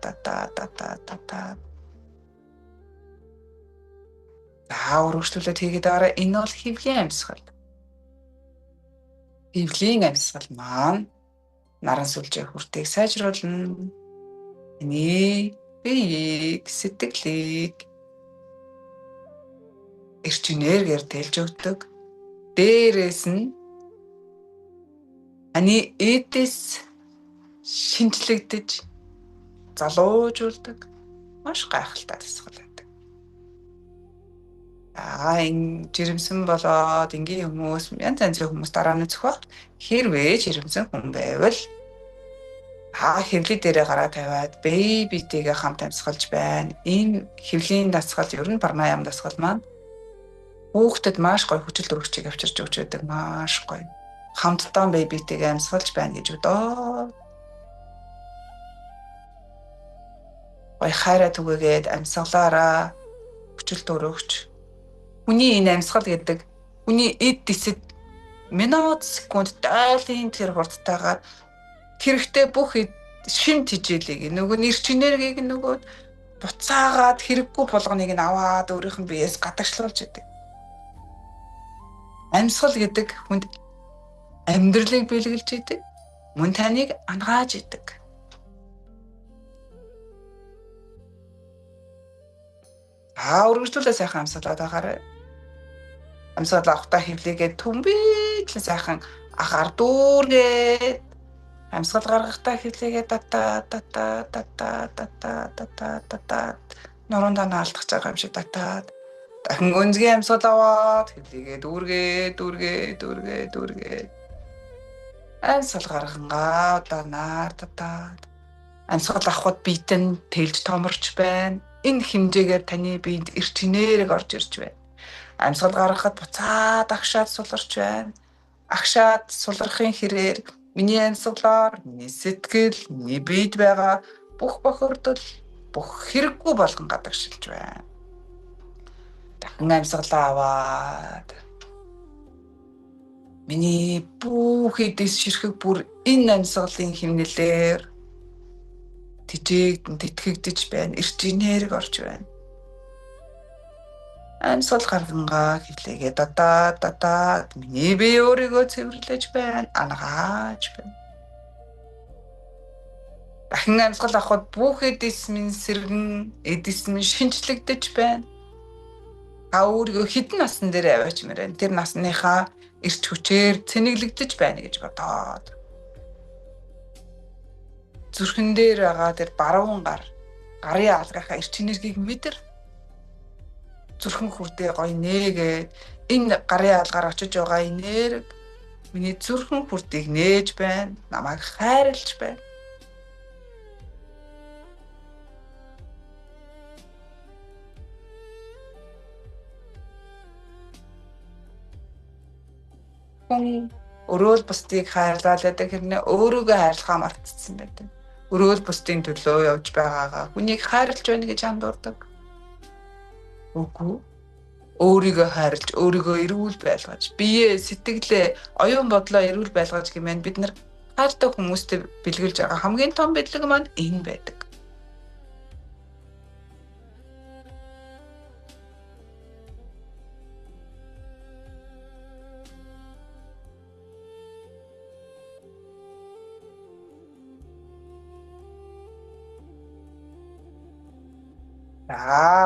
За өргөжлүүлээд хийгээд байгаа энэ бол хөвлийн амьсгал. Хөвлийн амьсгал маань наран сүлжээ хүртээг сайжруулна. Энийг биеийг, сэтгэлийг эрч энергиэр тэлж өгдөг. Дээрээс нь ани эдэс шинжлэгдэж залуужуулдаг маш гайхалтай дасгал байдаг. Энэ жирэмсэн болоод энгийн хүмүүс янз янзын хүмүүс дараа нь зөхөх хэрвээ жирэмсэн хүн байвал хэвлэл дээрээ гараа тавиад бэйбитэйгээ хамт амьсгалж байна. Энэ хэвлийн дасгал ер нь пранаяам дасгал маань хүүхдэд маш гоё хүчил төрөгчийг авчирч өгч байдаг маш гоё. Хамтдаа бэйбитэйгээ амьсгалж байна гэж бодоо. Гоё хайраа түгээгээд амьсгалаараа хүчил төрөгч. Хүний энэ амьсгал гэдэг хүний эд дэсэд минут секунд дайлын тэр хурдтайгаар хэрэгтэй бүх шим тижээлийг нөгөө нэрч энергийг нөгөө буцаагаад хэрэггүй болгоныг нь аваад өөрийнх нь биеэс гадагшлуулж идэг. Амьсгал гэдэг хүнд амьдралыг бэлгэлж идэг. Мөн таныг ангааж идэг. Үргэлжлүүлээ сайхан амьсгалаад байгаарай. Амьсгал авахтаа хөвлөгээд түмбитлэн сайхан ахаар дүүргээд амьсгал гаргахтаа хөвлөгээд татаа нуруундаа наалдах байгаа юм шиг татаад дахин өнзгийн амьсгал аваад хөвлөгээд дүүргээд амьсгал гаргангаа удаанаар татаад амьсгал авахд биетэн тэлж томорч байна. Энэ хэмжээгээр таны биед эрч энерги орж ирж байна. Амьсгал гаргахад буцаад агшаад суларч байна. Агшаад сулрахын хэрээр миний амьсгалаар, миний сэтгэл, миний биед байгаа бүх бохирдол, бүх хэрэггүй болгон гадагшилж байна. Дахин амьсгалаа аваад миний бүх эдэс ширхэг бүр энэ амьсгалын хэмнэлээр тэтгэгдэж байна. Эрч энерги орж байна. Амьсгал гаргангаа хөвлөгээд татаа миний бие өөрийгөө цэвэрлэж байна. Ангааж байна. Дахин амьсгал авахд бүх эдэс минь сэргэн, эдэс минь шинжлэгдэж байна. Өөрийгөө хідэн насан дээр аваачмаар байна. Тэр насныхаа эрч хүчээр цэнэглэгдэж байна гэж бодоод. Зүрхэн дээр байгаа тэр баруун гарын алгахаа эрч энергийг мэдэр. Зүрхэн хүрдээ гоё нээгээд энэ гарын алгаар очиж байгаа энерги миний зүрхэн хүрдийг нээж байна. Намайг хайрлж байна. Хүн өрөөл бусдыг хайрлаад хэрнээ өөрийгөө хайрлахаа мартчихсан байдаг. Өрөөл бусдын төлөө явж байгаагаа хүнийг хайрлж байна гэж андуурдаг. Үгүй. Өөрийгөө хайрлж, өөрийгөө эрүүл байлгаж, биеэ, сэтгэлээ, оюун бодлоо эрүүл байлгаж гэмээр бид нар хайртай хүмүүстэй бэлгэлж байгаа хамгийн том бэлэг маань энэ байдаг.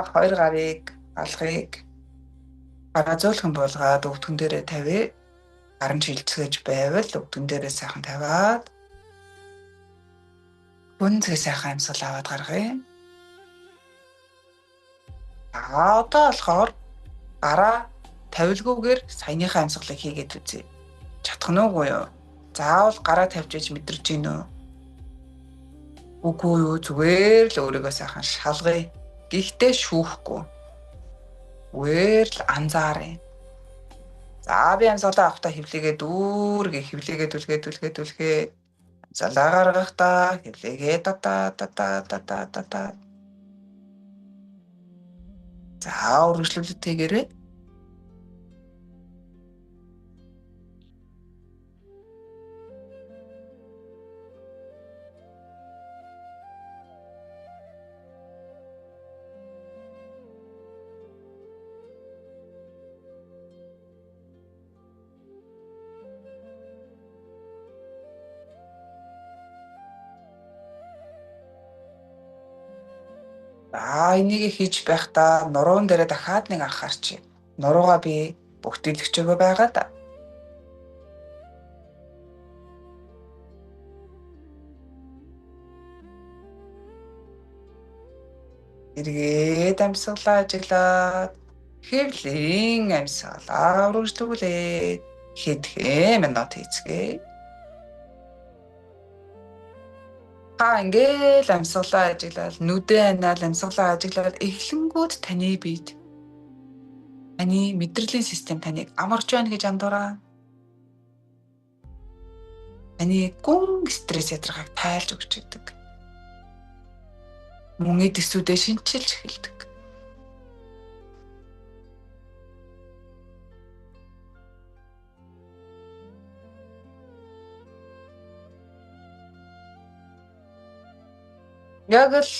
Хоёр гарыг алхахыг гараа зөөлхөн болгоод өвдгөн дээрээ тавья. Гарын шилжсэж байвал өвдгөн дээрээ сайхан тавиад гүнзгий сайхан амьсгал аваад гаргая. Одоо болохоор гараа тавилгүйгээр саяныхаа амьсгалыг хийгээд үзье. Чадах нь уу юу? Заавал гараа тавьж иж мэдэрч гин үү? Үгүй юу, зүгээр л өөрийгөө сайхан шалгая. Гэхдээ шүүхгүй. Зүгээр л анзаарай. За би амьсгалаа авахтаа хөвлөгээд хөвлөгээд түлхээ. Амсгалаа гаргахтаа хөвлөгээд татаа. За үргэлжлүүлээд тэгээрэй. Энийг хийж байхдаа нуруунд дээр дахиад нэг анхаарч. Нуруугаа би бүгдэлгчөөгөө байгаа да. Эргээд амьсгалаа ажиглаад хэвлийн амьсгалаа үргэлжлүүлээд хэдхэн минут хийцгээе. Ингээл амьсгалаа ажиглаад нүдээ анаал амьсгалаа ажиглаад эхлэнгүүд таны биед таны мэдрэлийн систем таныг амарч байна гэж андуураа. Таны гүн стресс ядрахыг тайлж өгч идэг. Мөн эдсүүдээ шинчилж эхэлдэг. Яг л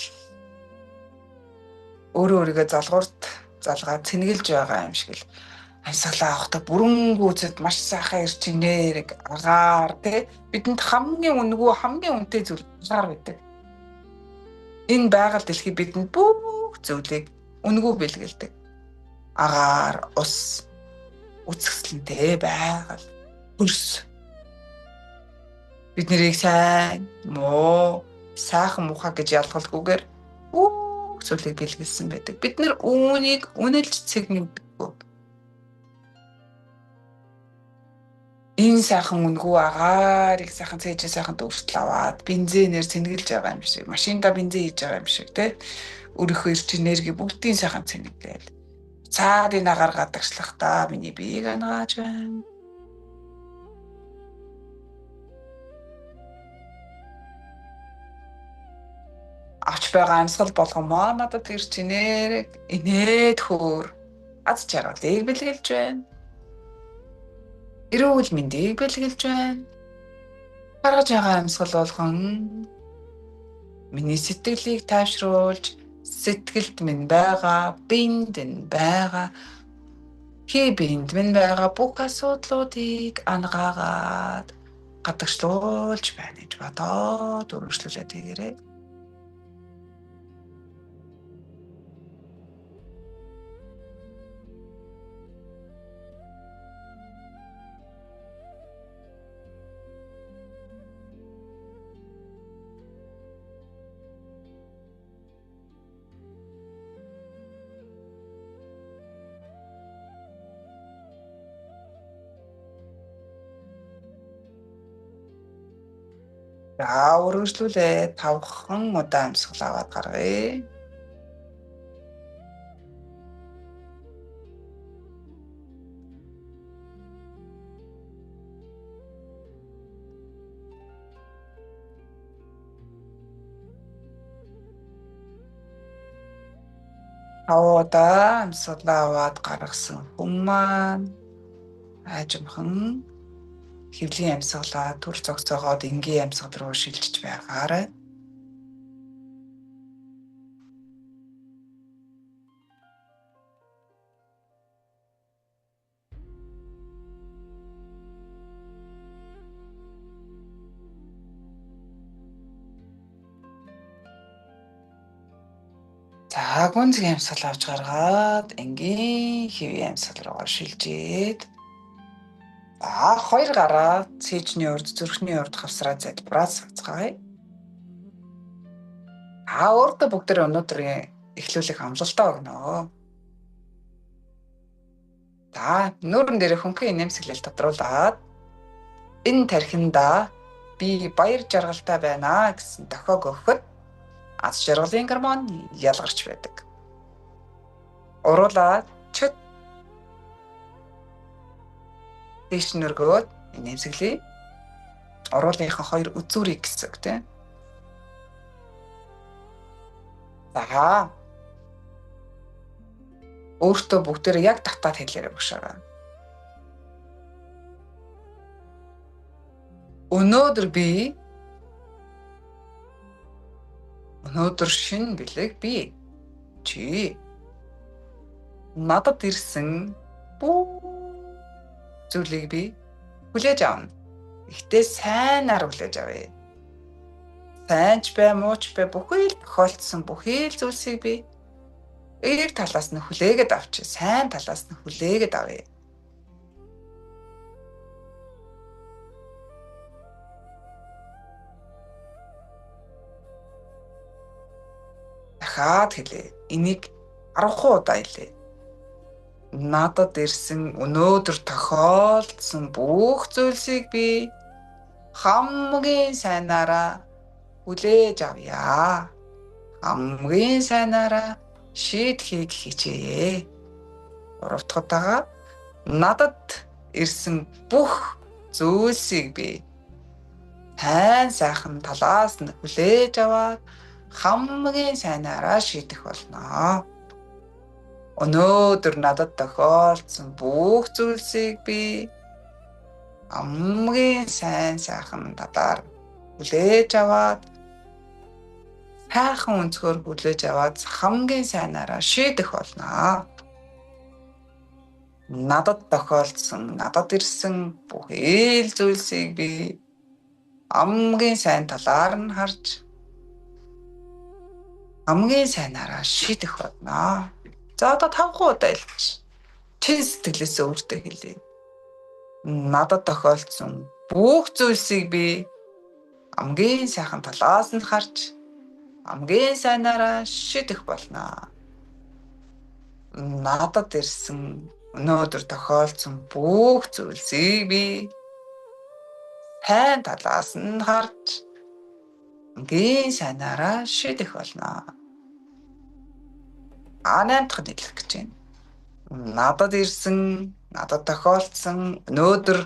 өөрийгөө залгаад цэнгэлж байгаа юм шиг л амьсгалаа авахдаа бүрэн гүйцэд маш сайхан ирж инээрэг агаар бидэнд хамгийн үнэтэй зүйл агаар байдаг. Энэ байгаль дэлхий бидэнд бүх зүйлийг үнэгүй бэлгэлдэг. Агаар, ус, үсгсэлэнтэй байгаль, хөрс. Бид нэрийг сайн, муу, сайхан муухай гэж ялгалгүйгээр бүх зүйлийг бэлгэлсэн байдаг. Бид нар үүнийг үнэлж цэгнэгдэггүй. Энэ сайхан үнэгүй агаарыг сайхан цээжээ сайхан дүүртэл аваад бензинээр цэнгэлж байгаа юм шиг, машинда бензин хийж байгаа юм шиг өөрийнхөө эрч энерги бүгдийг сайхан цэнгэлгээл. Цаад энэ агаар гадагшлахдаа миний биеийг ангааж байна. Авч байгаа амьсгал болгомоо надад ирж инээд хөөр аз жаргалыг бэлгэлж байна. Эрүүл мэндийг бэлгэлж байна. Гаргаж байгаа амьсгал болгон миний сэтгэлийг тайвшруулж, сэтгэлд минь байгаа, биед минь байгаа, биед минь байгаа бүх асуудлуудыг ангаагаад гадагшлуулж байна гэж бодоод үргэлжлүүлээд хийгээрэй. Үргэлжлүүлээ 5 удаа амьсгал аваад гаргая. Удаа амьсгал аваад гаргасан хүн маань аажимхан хэвлийн амьсгалаа төр зогсоогоод энгийн амьсгал руу шилжиж байгаарай. Гүнзгий амьсгал авч гаргаад энгийн хэвийн амьсгал руугаа шилжээд 2 гараа цээжний урд, зүрхний урд хавсраа залбираад сацгаая. Өөртөө бүгдээ өнөөдрийн эхлүүлэх амлалтаа өгнө. Нүүрэн дээр хөнхөн нэмсэглэл тодруулаад энэ тархинда би баяр жаргалтай байна гэсэн дохиог өгөхөд аз жаргалын гормон ялгарч байдаг. Уруулаад чөт дэш нөргөөд нэмсэглэе. Уруулынхаа 2 үзүүрийг гэсэг тийм. Өөртөө бүгдээр яг татаад хэлээрэй багшаа. Өнөөдөр шинэ бэлэг би чи надад ирсэн бүх зүйлийг би хүлээж авна. Ихтэй сайнаар хүлээж авъя. Сайнч бай, мууч бай, бүхий л тохиолдсон бүхий л зүйлсийг би эерэг талаас нь хүлээгээд авчи. Сайн талаас нь хүлээгээд авъя. Дахиад хэлээ. Энийг 10 удаа хэлээ. Надад ирсэн өнөөдөр тохиолдсон бүх зүйлсийг би хамгийн сайнаараа хүлээж авъя. Хамгийн сайнаараа шийдэхийг хичээе. 3 дахь удаага надад ирсэн бүх зүйлсийг би сайхан талаас нь хүлээж аваад хамгийн сайнаараа шийдэх болно. Өнөөдөр надад тохиолдсон бүх зүйлсийг би хамгийн сайхан талаар хүлээж аваад хайхан өнцгөр хүлээж аваад хамгийн сайнаараа шийдэх болно. Надад тохиолдсон, надад ирсэн бүхий л зүйлсийг би хамгийн сайн талаар нь харж хамгийн сайнаараа шийдэх болно. За одоо 5 удаа хэлж. Чин сэтгэлээсээ өөртөө хэлье. Надад тохиолдсон бүх зүйлсийг би хамгийн сайхан талаас нь харж хамгийн сайнаараа шийдэх болно. Надад ирсэн өнөөдөр тохиолдсон бүх зүйлсийг би сайн талаас нь харж хамгийн сайнаараа шийдэх болно. 8 дахь нь хэлэх гэж байна. Надад ирсэн, надад тохиолдсон өнөөдөр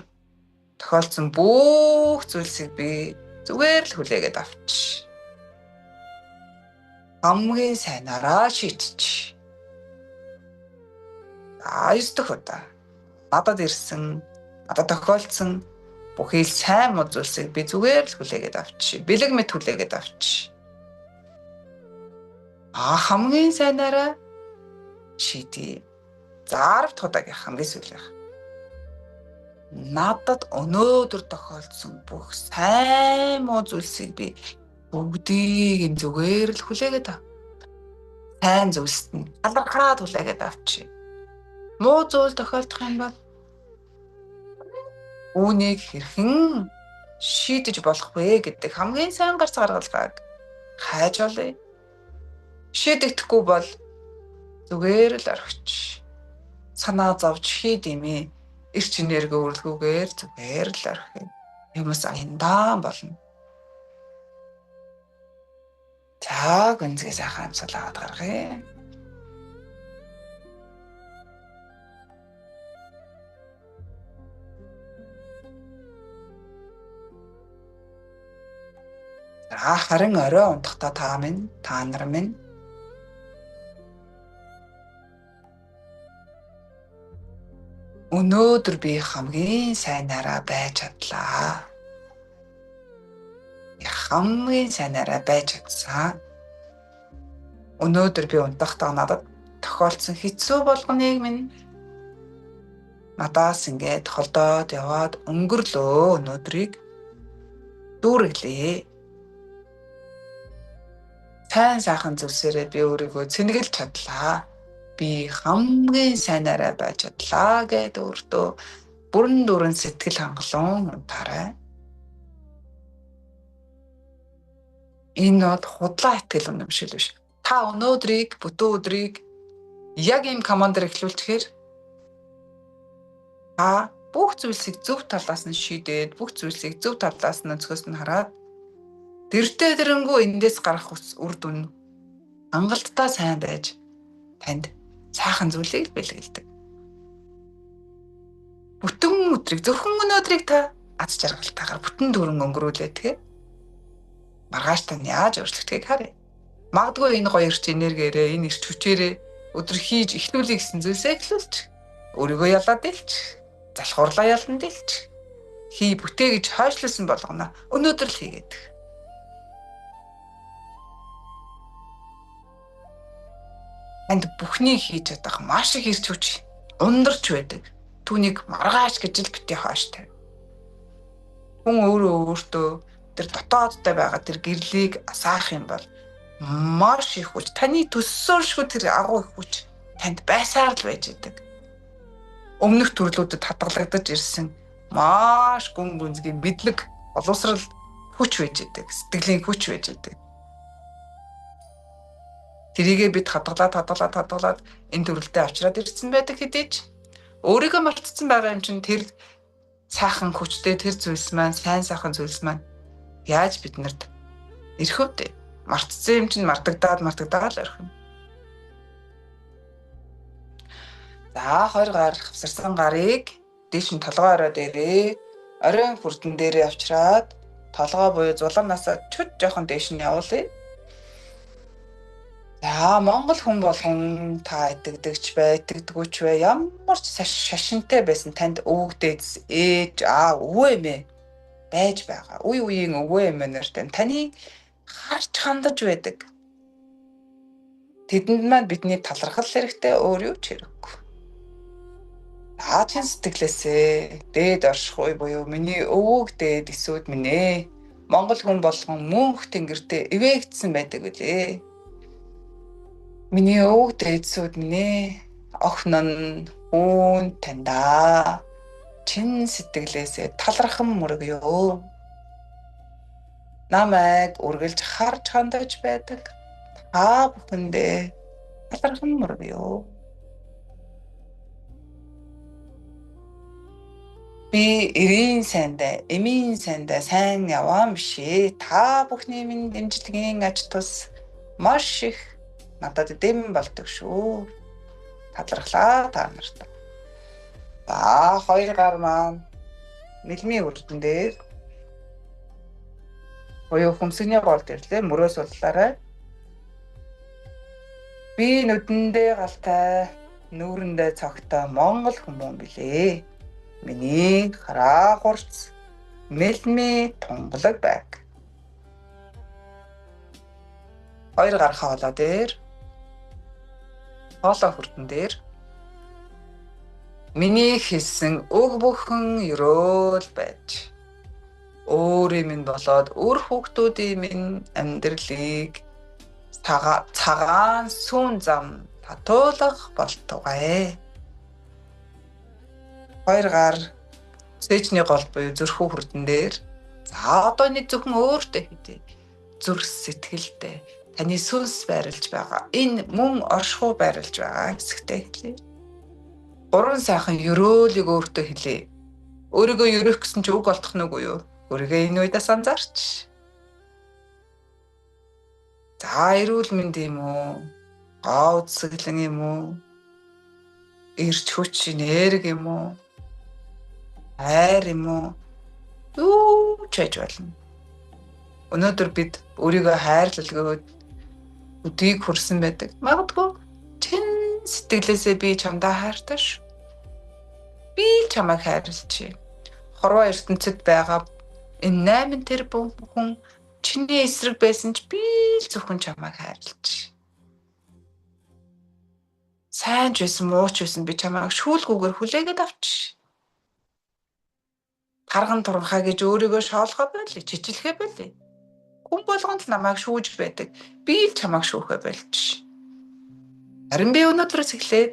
тохиолдсон бүх зүйлсийг би зүгээр л хүлээгээд авч хамгийн сайнаараа шийдчих. 9 дахь удаа надад ирсэн, надад тохиолдсон бүхий л сайн муу зүйлсийг би зүгээр л хүлээгээд авч, бэлэг мэт хүлээгээд авч хамгийн сайнаараа шийдье. За 10 дахь удаагийн хамгийн сүүлийнх. Надад өнөөдөр тохиолдсон бүх сайн муу зүйлсийг би бүгдийг нь зүгээр л хүлээгээд ав. Сайн зүйлсд нь алархаад хүлээгээд авчи. Муу зүйл тохиолдох юм бол үүнийг хэрхэн шийдэж болох вэ гэдэг хамгийн сайн гарц гаргалгааг хайж олъё. Шийдэгдэхгүй бол зүгээр л орхич. Санаа зовж хийдэмээ. Эрч энерги өрөлгүүгээр зүгээр л орхив. Юмс аяндаа болно. За гүнзгий сайхан амсгалаад гаргая. Харин орой унтахтаа та нар минь өнөөдөр би хамгийн сайнаараа байж чадлаа. Хамгийн сайнаараа байж чадсан. Өнөөдөр би унтахтаа надад тохиолдсон хэцүү болгоныг минь надаас ингээд холдоод яваад өнгөрлөө. Өнөөдрийг дүүрэглээ. Сайн сайхан зүйлсээрээ би өөрийгөө цэнгэлж чадлаа. Би хамгийн сайнаараа байж чадлаа гэд өөртөө бүрэн дүүрэн сэтгэл хангалуун унтаарай. Энэ бол худлаа итгэл үнэмшил биш. Та өнөөдрийг, бүтэн өдрийг яг ийм командаар эхлүүлчихээр та бүх зүйлсийг зөв талаас нь шийдээд, бүх зүйлсийг зөв талаас нь өнцгөөс нь хараад тэртээ тэрэнгүү эндээс гарах үр дүн хангалттай сайн байж танд сайхан зүйлийг бэлгэлдэг. Бүтэн өдрийг, зөвхөн өнөөдрийг та аз жаргалтайгаар бүтэн дүүрэн өнгөрүүлээ тэгээ. Маргааш та яаж өөрчлөгдөхийг харъя. Магадгүй энэ гоё эрч энергиэрээ, энэ эрч хүчээрээ өдөр хийж эхлүүлэх гэсэн зүйлсээ эхлүүлж, өөрийгөө ялаад дэлж, залхуурлаа ялан дэлж, бүтээ гэж хойшлуулсан болгоно өнөөдөр л хийгээд. Энд бүхнийг хийж чадах маш их эрч хүч ундарч байдаг. Түүнийг маргааш гэж л битээ хойш тавь. Хүн өөртөө тэр дотооддоо байгаа тэр гэрлийг асаах юм бол маш их хүч, таны төсөөлшгүй тэр агуу их хүч танд байсаар л байж идэг. Өмнөх төрлүүдэд хадгалагдаж ирсэн маш гүн гүнзгий мэдлэг, боловсрал хүч байж идэг, сэтгэлийн хүч байж идэг. Тэрийгээ бид хадгалаад энэ төрөлдөө авчраад ирсэн байдаг хэдий ч өөрийгөө мартсан байгаа юм чинь тэр сайхан хүчтэй тэр зүйлс маань, сайн сайхан зүйлс маань яаж биднэрт ирэх вэ? Мартсан юм чинь мартагдаад л орох юм. За 2 гар хавсарсан гарыг дээш нь толгой орой дээрээ оройн хүрдэн дээрээ авчраад толгой буюу зулаанаас чүд жоохон дээш нь явуулъя. За Монгол хүн болгон та итгэдэгч бай, итгэдэггүйч бай, ямар ч шашинтай байсан танд өвөг дээдс, ээж, аав, өвөө эмээ байж байгаа. Үе үеийн өвөө эмээ нартай таны харж хандаж байдаг. Тэдэнд маань бидний талархал хэрэгтэй, өөр юу ч хэрэггүй. Чин сэтгэлээсээ дээд орших үе буюу миний өвөг дээд эсүүд минь ээ. Монгол хүн болгон мөнх тэнгэртээ эвээгдсэн байдаг үлээ. Миний өвөг дээдсүүд минь ээ. Охин нь хүн таньдаа. Чин сэтгэлээсээ талархан мөргөё. Намайг үргэлж харж хандаж байдаг. Та бүхэндээ талархан мөргөё. Би эрийн сайндаа, эмийн сайндаа сайн яваа мшээ. Та бүхний минь дэмжлэгийн аж тус маш их надад дэм болдог шүү. Талархлаа та нарт. За 2 гар маань мэлмийн үрдэн дээр буюу хөмсгний гол дэрлээ мөрөөс боллаарай. Би нүдэндээ галтай, нүүрэндээ цогтой Монгол хүмүүс билээ. Миний хараа хурц мэлми тунгалаг байг. 2 гар хоолой дээр хоолой хүрдэн дээр миний хэлсэн өг бүхэн өрөөл байж өөрийн минь болоод өөр хүүхдүүдийн минь амьдралыг цагаан сүүн зам татуулах болтугай. 2 гар цэжний гол буюу зүрхүү хүрдэн дээр за одоо нэг зөвхөн өөртөө хийдэй. Зүрх сэтгэлдээ таны сүнс байрлаж байгаа. Энэ мөн оршихуй байрлаж байгаа хэсэгтэй хэлье. 3 сайхан өрөөлийг өөртөө хэлье. Өөрийгөө өрөх гэсэн чи үг олдох нүг үү? Өөрийгөө энэ үедээс анзаарч. За эрүүл мэнд юм уу? Гоо үзэсгэлэн юм уу? Ирч хүч энерги юм уу? Хайр юм уу? Юу ч хийж болно. Өнөөдөр бид өөрийгөө хайрлалгүйд өдийг хүрсэн байдаг. Магадгүй чин сэтгэлээсээ би чамдаа хайртай шүү. Би чамайг хайрлаж. Хорвоо ертөнцид байгаа энэ 8 тэрбум хүн чиний эсрэг байсан ч би л зөвхөн чамайг хайрлаж. Сайн ч байсан, муу ч байсан би чамайг шүүлгүүгээр хүлээгээд авч. Тарган туранхаа гэж өөрийгөө шоолгоо байли, чичлэхээ байли. Хүн болгонд л намайг шүүж байдаг. Би л чамайг шүүхэ байлж. Харин би өнөөдрөөс эхлээд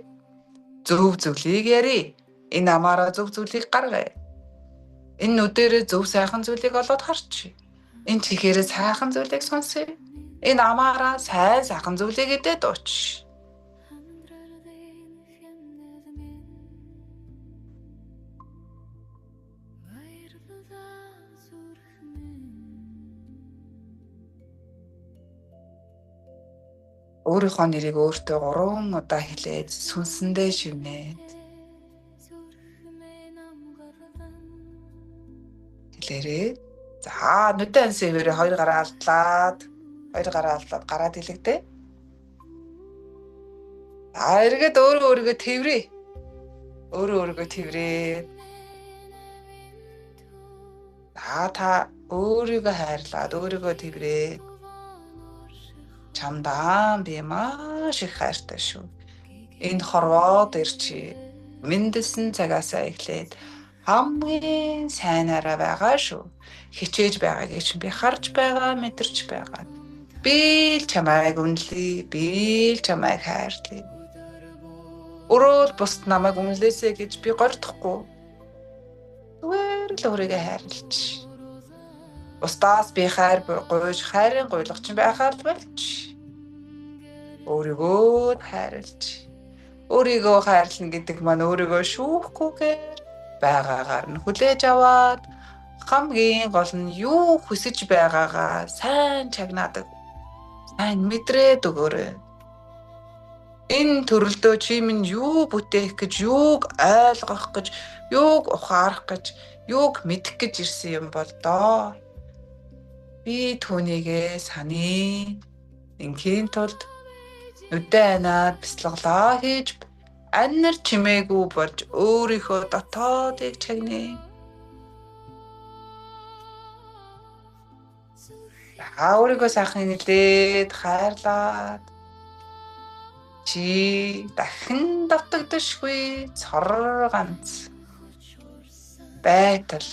зөв зүйлийг ярий. Энэ амаараа зөв зүйлийг гаргая. Энэ нүдэрээ зөв сайхан зүйлийг олоод харч. Энэ чихээрээ сайхан зүйлийг сонсъё. Энэ амаараа сайн сайхан зүйлийг идээд ууч. Өөрийнхөө нэрийг өөртөө 3 удаа хэлээд сүнсэндээ шивнээд хэлээрээ. За нүдэн ансивэрээ 2 гараа алдлаад гараад хэлэгдээ. За эргээд өөрийгөө тэврээ. Өөрийгөө тэврээ. Та өөрийгөө хайрлаад өөрийгөө тэврээ. Чамдаа би маш их хайртай шүү. Энэ хорвоо дээр чи мэндэлсэн цагаасаа эхлээд хамгийн сайнаараа байгаа шүү. Хичээж байгааг чи би харж байгаа, мэдэрч байгаа. Би л чамайг үнэлье, би л чамайг хайрлая. Өөрөө л бусд намайг үнэлээсэй гэж би гордохгүй. Зүгээр л өөрийгөө хайрлаж. Бусдаас би хайр гуйж, хайрын гуйлагч байхаар л болж. Өөрийгөө хайрлаж. Өөрийгөө хайрлна гэдэг маань өөрийгөө шүүхгүйгээр байгаагаар нь хүлээж аваад хамгийн гол нь юу хүсэж байгаагаа сайн чагнаадаг. Сайн мэдрээд өгөөрэй. Энэ төрөлдөө чи минь юу бүтээх гэж, юуг ойлгох гэж, юуг ухаарах гэж, юуг мэдэх гэж ирсэн юм бол доо. Би түүнийгээ саний. Инхийн тулд нүдэ анаад бяцлаглаа хийж аннар чимээгүй болж өөрийнхөө дотоодыг чагнаа. Өөрийгөө сайхан хэлээд хайрлаад чи дахин давтагдашгүй цор ганц байтал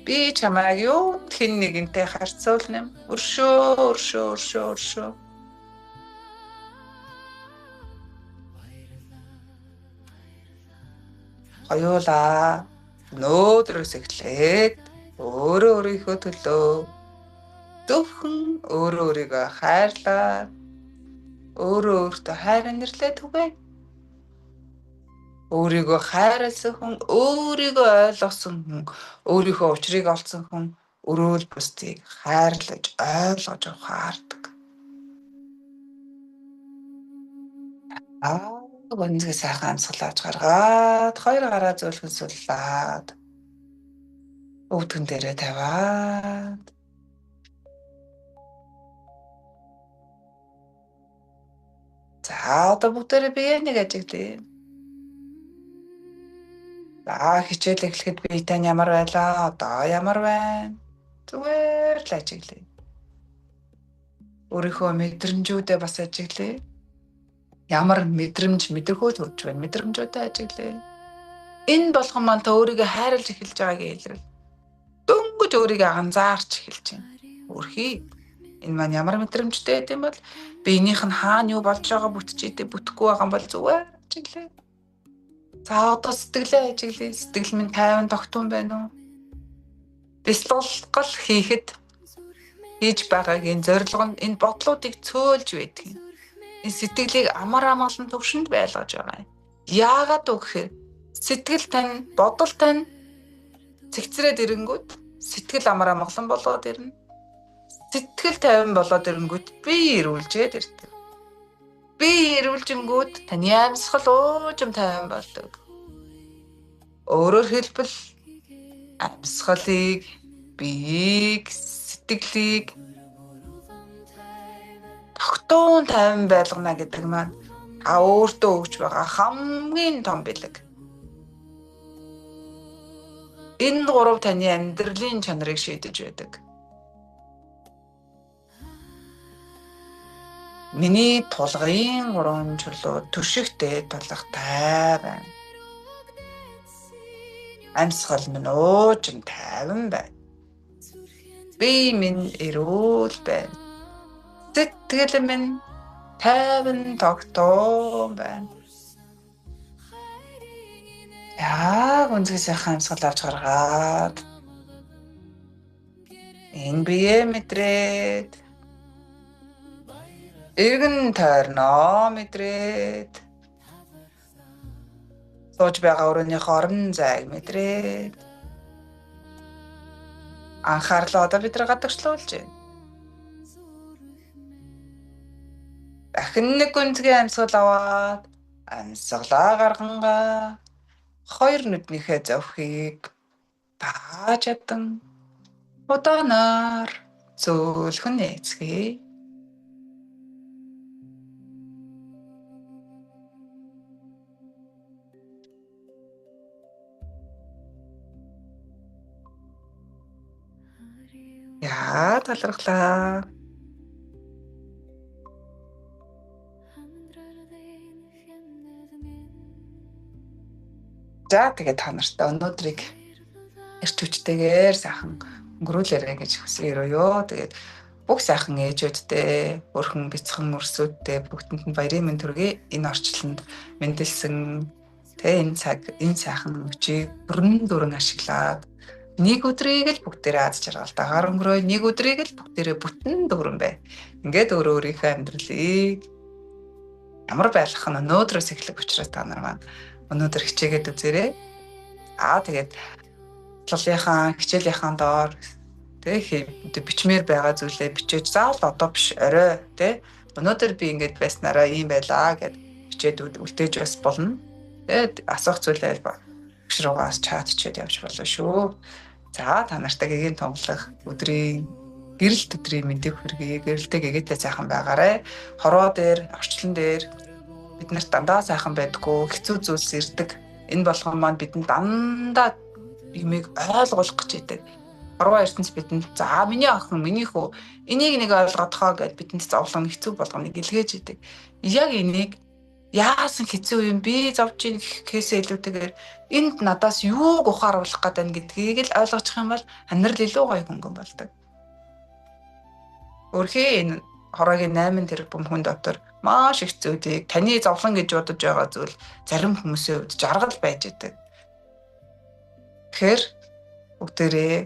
би чамайг юу хэн нэгэнтэй харьцуулна юм. Өршөө. Хоёулаа өнөөдрөөс эхлээд өөрийнхөө төлөө зөвхөн өөрийгөө хайрлаа. Өөртөө хайр инэрлээ түгэй. Өөрийгөө хайрласан хүн, өөрийгөө ойлгосон хүн, өөрийнхөө учрыг олсон хүн өрөөл бусдыг хайрлаж, ойлгож ухаардаг. Гонцгой сайхан амсгалаач гаргаад, хоёр гараа зөөлхөн суллаад, өвдгөн дээрээ тавиад. За одоо бүгдээрээ биеэ нэг ажиглая. За хичээл эхлэхэд бие тань ямар байлаа, одоо ямар байна? Зүгээр л ажиглая. Өөрийнхөө мэдрэмжүүдээ бас ажиглая. Ямар мэдрэмж мэдрэхүй төрж байна, мэдрэмжүүдээ ажиглая. Энэ болгон маань та өөрийгөө хайрлаж эхэлж байгаагийн илрэл. Дөнгөж өөрийгөө анзаарч эхэлж байна. Өөрхий энэ маань ямар мэдрэмжтэй гэдэм бол биенийх нь хаана юу болж байгаа бүтчихдээ бүтэхгүй байгаа юм бол зүгээр ажиглая. За одоо сэтгэлээ ажиглая. Сэтгэл минь тайван тогтун байна уу? Бяцлал хийхэд хийж байгаагийн зорилго нь энэ бодлуудыг цөөлж байдаг юм. Энэ сэтгэлийг амар амгалан төвшөнд байлгаж байгаа юм. Яагаад вэ гэхээр сэтгэл тань, бодол тань цэгцрээд ирэнгүүт сэтгэл амар амгалан болоод ирнэ. Сэтгэл тайван болоод ирэнгүүт би ирүүлжээд ирдэг. Би ирүүлжингүүд таны амьсгал уужим тайван болдог. Өөрөөр хэлбэл амьсгалыг, биеийг, сэтгэлийг тогтун тайван байлгана гэдэг маань та өөртөө өгч байгаа хамгийн том бэлэг. Энэ гурав таны амьдралын чанарыг шийдэж байдаг. Миний тулгын 3 чулуу төшигтэй тулгатай байна. Амьсгал минь уужим тайван байна. Би минь эрүүл байна. Сэтгэл минь тайван тогтун байна. Яг үнэхээр сайхан амьсгал авч гаргаад энэ бие мэдрээд эргэн тойрноо мэдрээд сууж байгаа өрөөний орон зайг мэдрээд анхаарлаа одоо бид нар гадагшлуулж байна. Дахин нэг гүнзгий амьсгал аваад амьсгалаа гаргангаа хоёр нүднийхээ зовхийг тааж ядан удаанаар зөөлхөн нээцгээе. Яа талархлаа. За тэгээд та нартай өнөөдрийг эрч хүчтэйгээр сайхан өнгөрүүлээрэй гэж хүсье ёо. Тэгээд бүх сайхан ээжүүдтэй, өрхөн бяцхан өрсүүдтэй бүгдэнд нь баярын мэнд төргий. Энэ орчлонд мэндэлсэн энэ цаг, энэ сайхан өчийг бүрэн ашиглаад нэг өдрийг л бүгдээрээ аз жаргалтайгаар өнгөрөөе. Нэг өдрийг л бүгдээрээ бүтэн дүүрэн бай. Ингээд өөрийнхөө амьдралыг ямар байлгах нь өнөөдрөөс эхлэх учраас та нар маань өнөөдөр хичээгээд үзээрэй. Тэгээд хичээлийнхаа доор бичмээр байгаа зүйлээ бичиж заавал одоо биш орой өнөөдөр би ингэж байснараа ийм байлаа гэд бичээд үлдээж бас болно. Тэгээд асуух зүйлээ багш руугаас чат чийд явж болно шүү. За та нартай гэгийн тоглох өдрийн гэрэлт өдрийн мэндийг хүргэе. Гэрэлтэй гэгээтэй сайхан байгаарай. Хороо дээр, орчлон дээр бид нарт дандаа сайхан байдаггүй, хэцүү зүйлс ирдэг. Энэ болгон маань бидэнд дандаа юмыг ойлгуулах гэж идэг. Хорвоо ертөнц бидэнд за миний охин, миний хүү энийг нэг ойлгохоо гэд бидэнд зовлон хэцүү болгоныг илгээж идэг. Яг энийг яасан хэцүү юм би зовж ийн гэхээсээ илүүтэйгээр энд надаас юуг ухааруулах гээд байна гэдгийг л ойлгочих юм бол амьдрал илүү гоё хөнгөн болдог. Өөрхий энэ хороогийн 8 тэрбум хүн дотор маш их зүйлийг таны зовлон гэж бодож байгаа зүйл зарим хүмүүсийн хувьд жаргал байж идэг. Тэгэхээр бүгдээрээ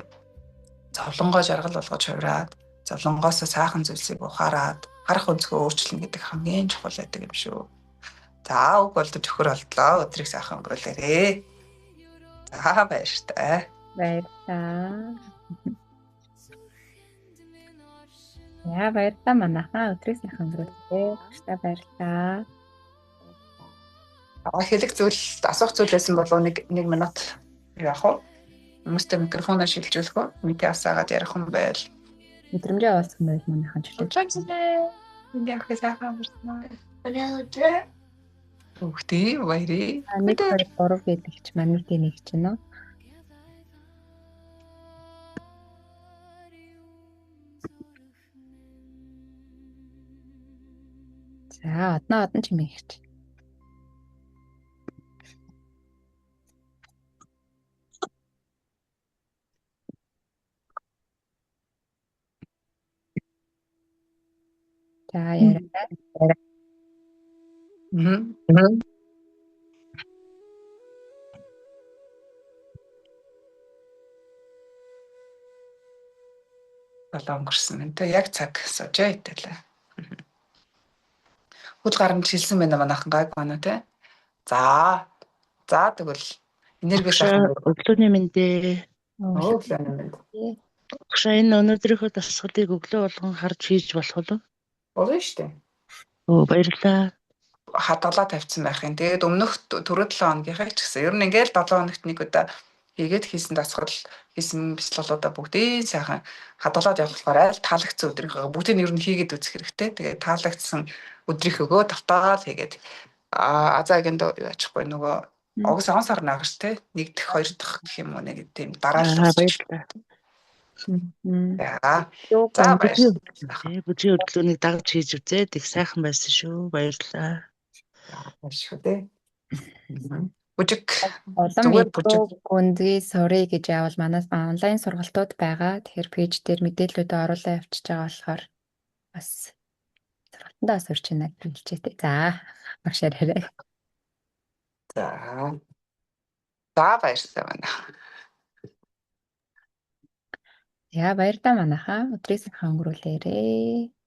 зовлонгоо жаргал болгож хувраад зовлонгоос сайхан зүйлсийг ухаарад харах өнцгөө өөрчлөн гэдэг хамгийн чухал байдаг юм шүү. За үг болдож өхөр болтлоо. Өдрийг сайхан өнгөрүүлээрэй. За баяртай. Баярлалаа. Яа баярлалаа манайхаа өдрийг сайхан өнгөрүүлээ. Баяртай баярлалаа. Хэлэх зүйл асуух зүйл байсан болов нэг минут яах вэ? Хүмүүстээ микрофоноо шилжүүлэх үү? Мэдээ асаагаад ярих юм байл. Мэдрэмжээ олсон байл манайхан ч үлээж. Мэдээ авах сайхан байна. Үхтэй баярыг. 1 2 3 гэдэг чи манайдын нэг ч нэ. За одон чимээ гэж. За яриа. Өнгөрсөн юм. Яг цаг сожоо ийтэлээ. Хөл гарамж хэлсэн байна манайхан гайг байна те. За тэгвэл энерги сайхан өглөөний мэндээ. өглөөний мэнд. Энэ өнөөдрийнхөө дасгалыг өглөө болгон харж хийж болох уу? Болно шүү дээ. Баярлалаа. Хадгалаа тавьсан байх юм. Тэгээд өмнөх 4-7 хоногийнхаа ч гэсэн ер нь ингээл 7 хоногт нэг удаа хийгээд хийсэн дасгал хийсэн бяцлалуудаа бүгдийг сайхан хадгалаад явуулахаар айл таалагдсан өдрийнхөө бүгдийг нь ер нь хийгээд үзэх хэрэгтэй. Тэгээд таалагдсан өдрийнхөөгөө тавтаал хийгээд азаагийн юу аачихгүй нөгөө огс он сар наагаш те 1 дэх 2 дахь гэх юм уу нэг тийм дараалал баярлалаа. За баярлалаа. Бүжгийн өглөөнийг дагаж хийж үзээд их сайхан байсан шүү. Баярлалаа. Шүү дээ. Бүжиг Улам гүндгий sorry гэж яавал манаас онлайн сургалтууд байгаа. Тэгэхээр пэйж дээр мэдээллүүдээ оруулаад авчиж байгаа болохоор бас сургалтандаа сурч байна гэж хэлчихээ. За багшаарай. За баярлалаа манай. Яа баярлалаа манайхаа. Өдрийг сайхан өнгөрүүлээрэй.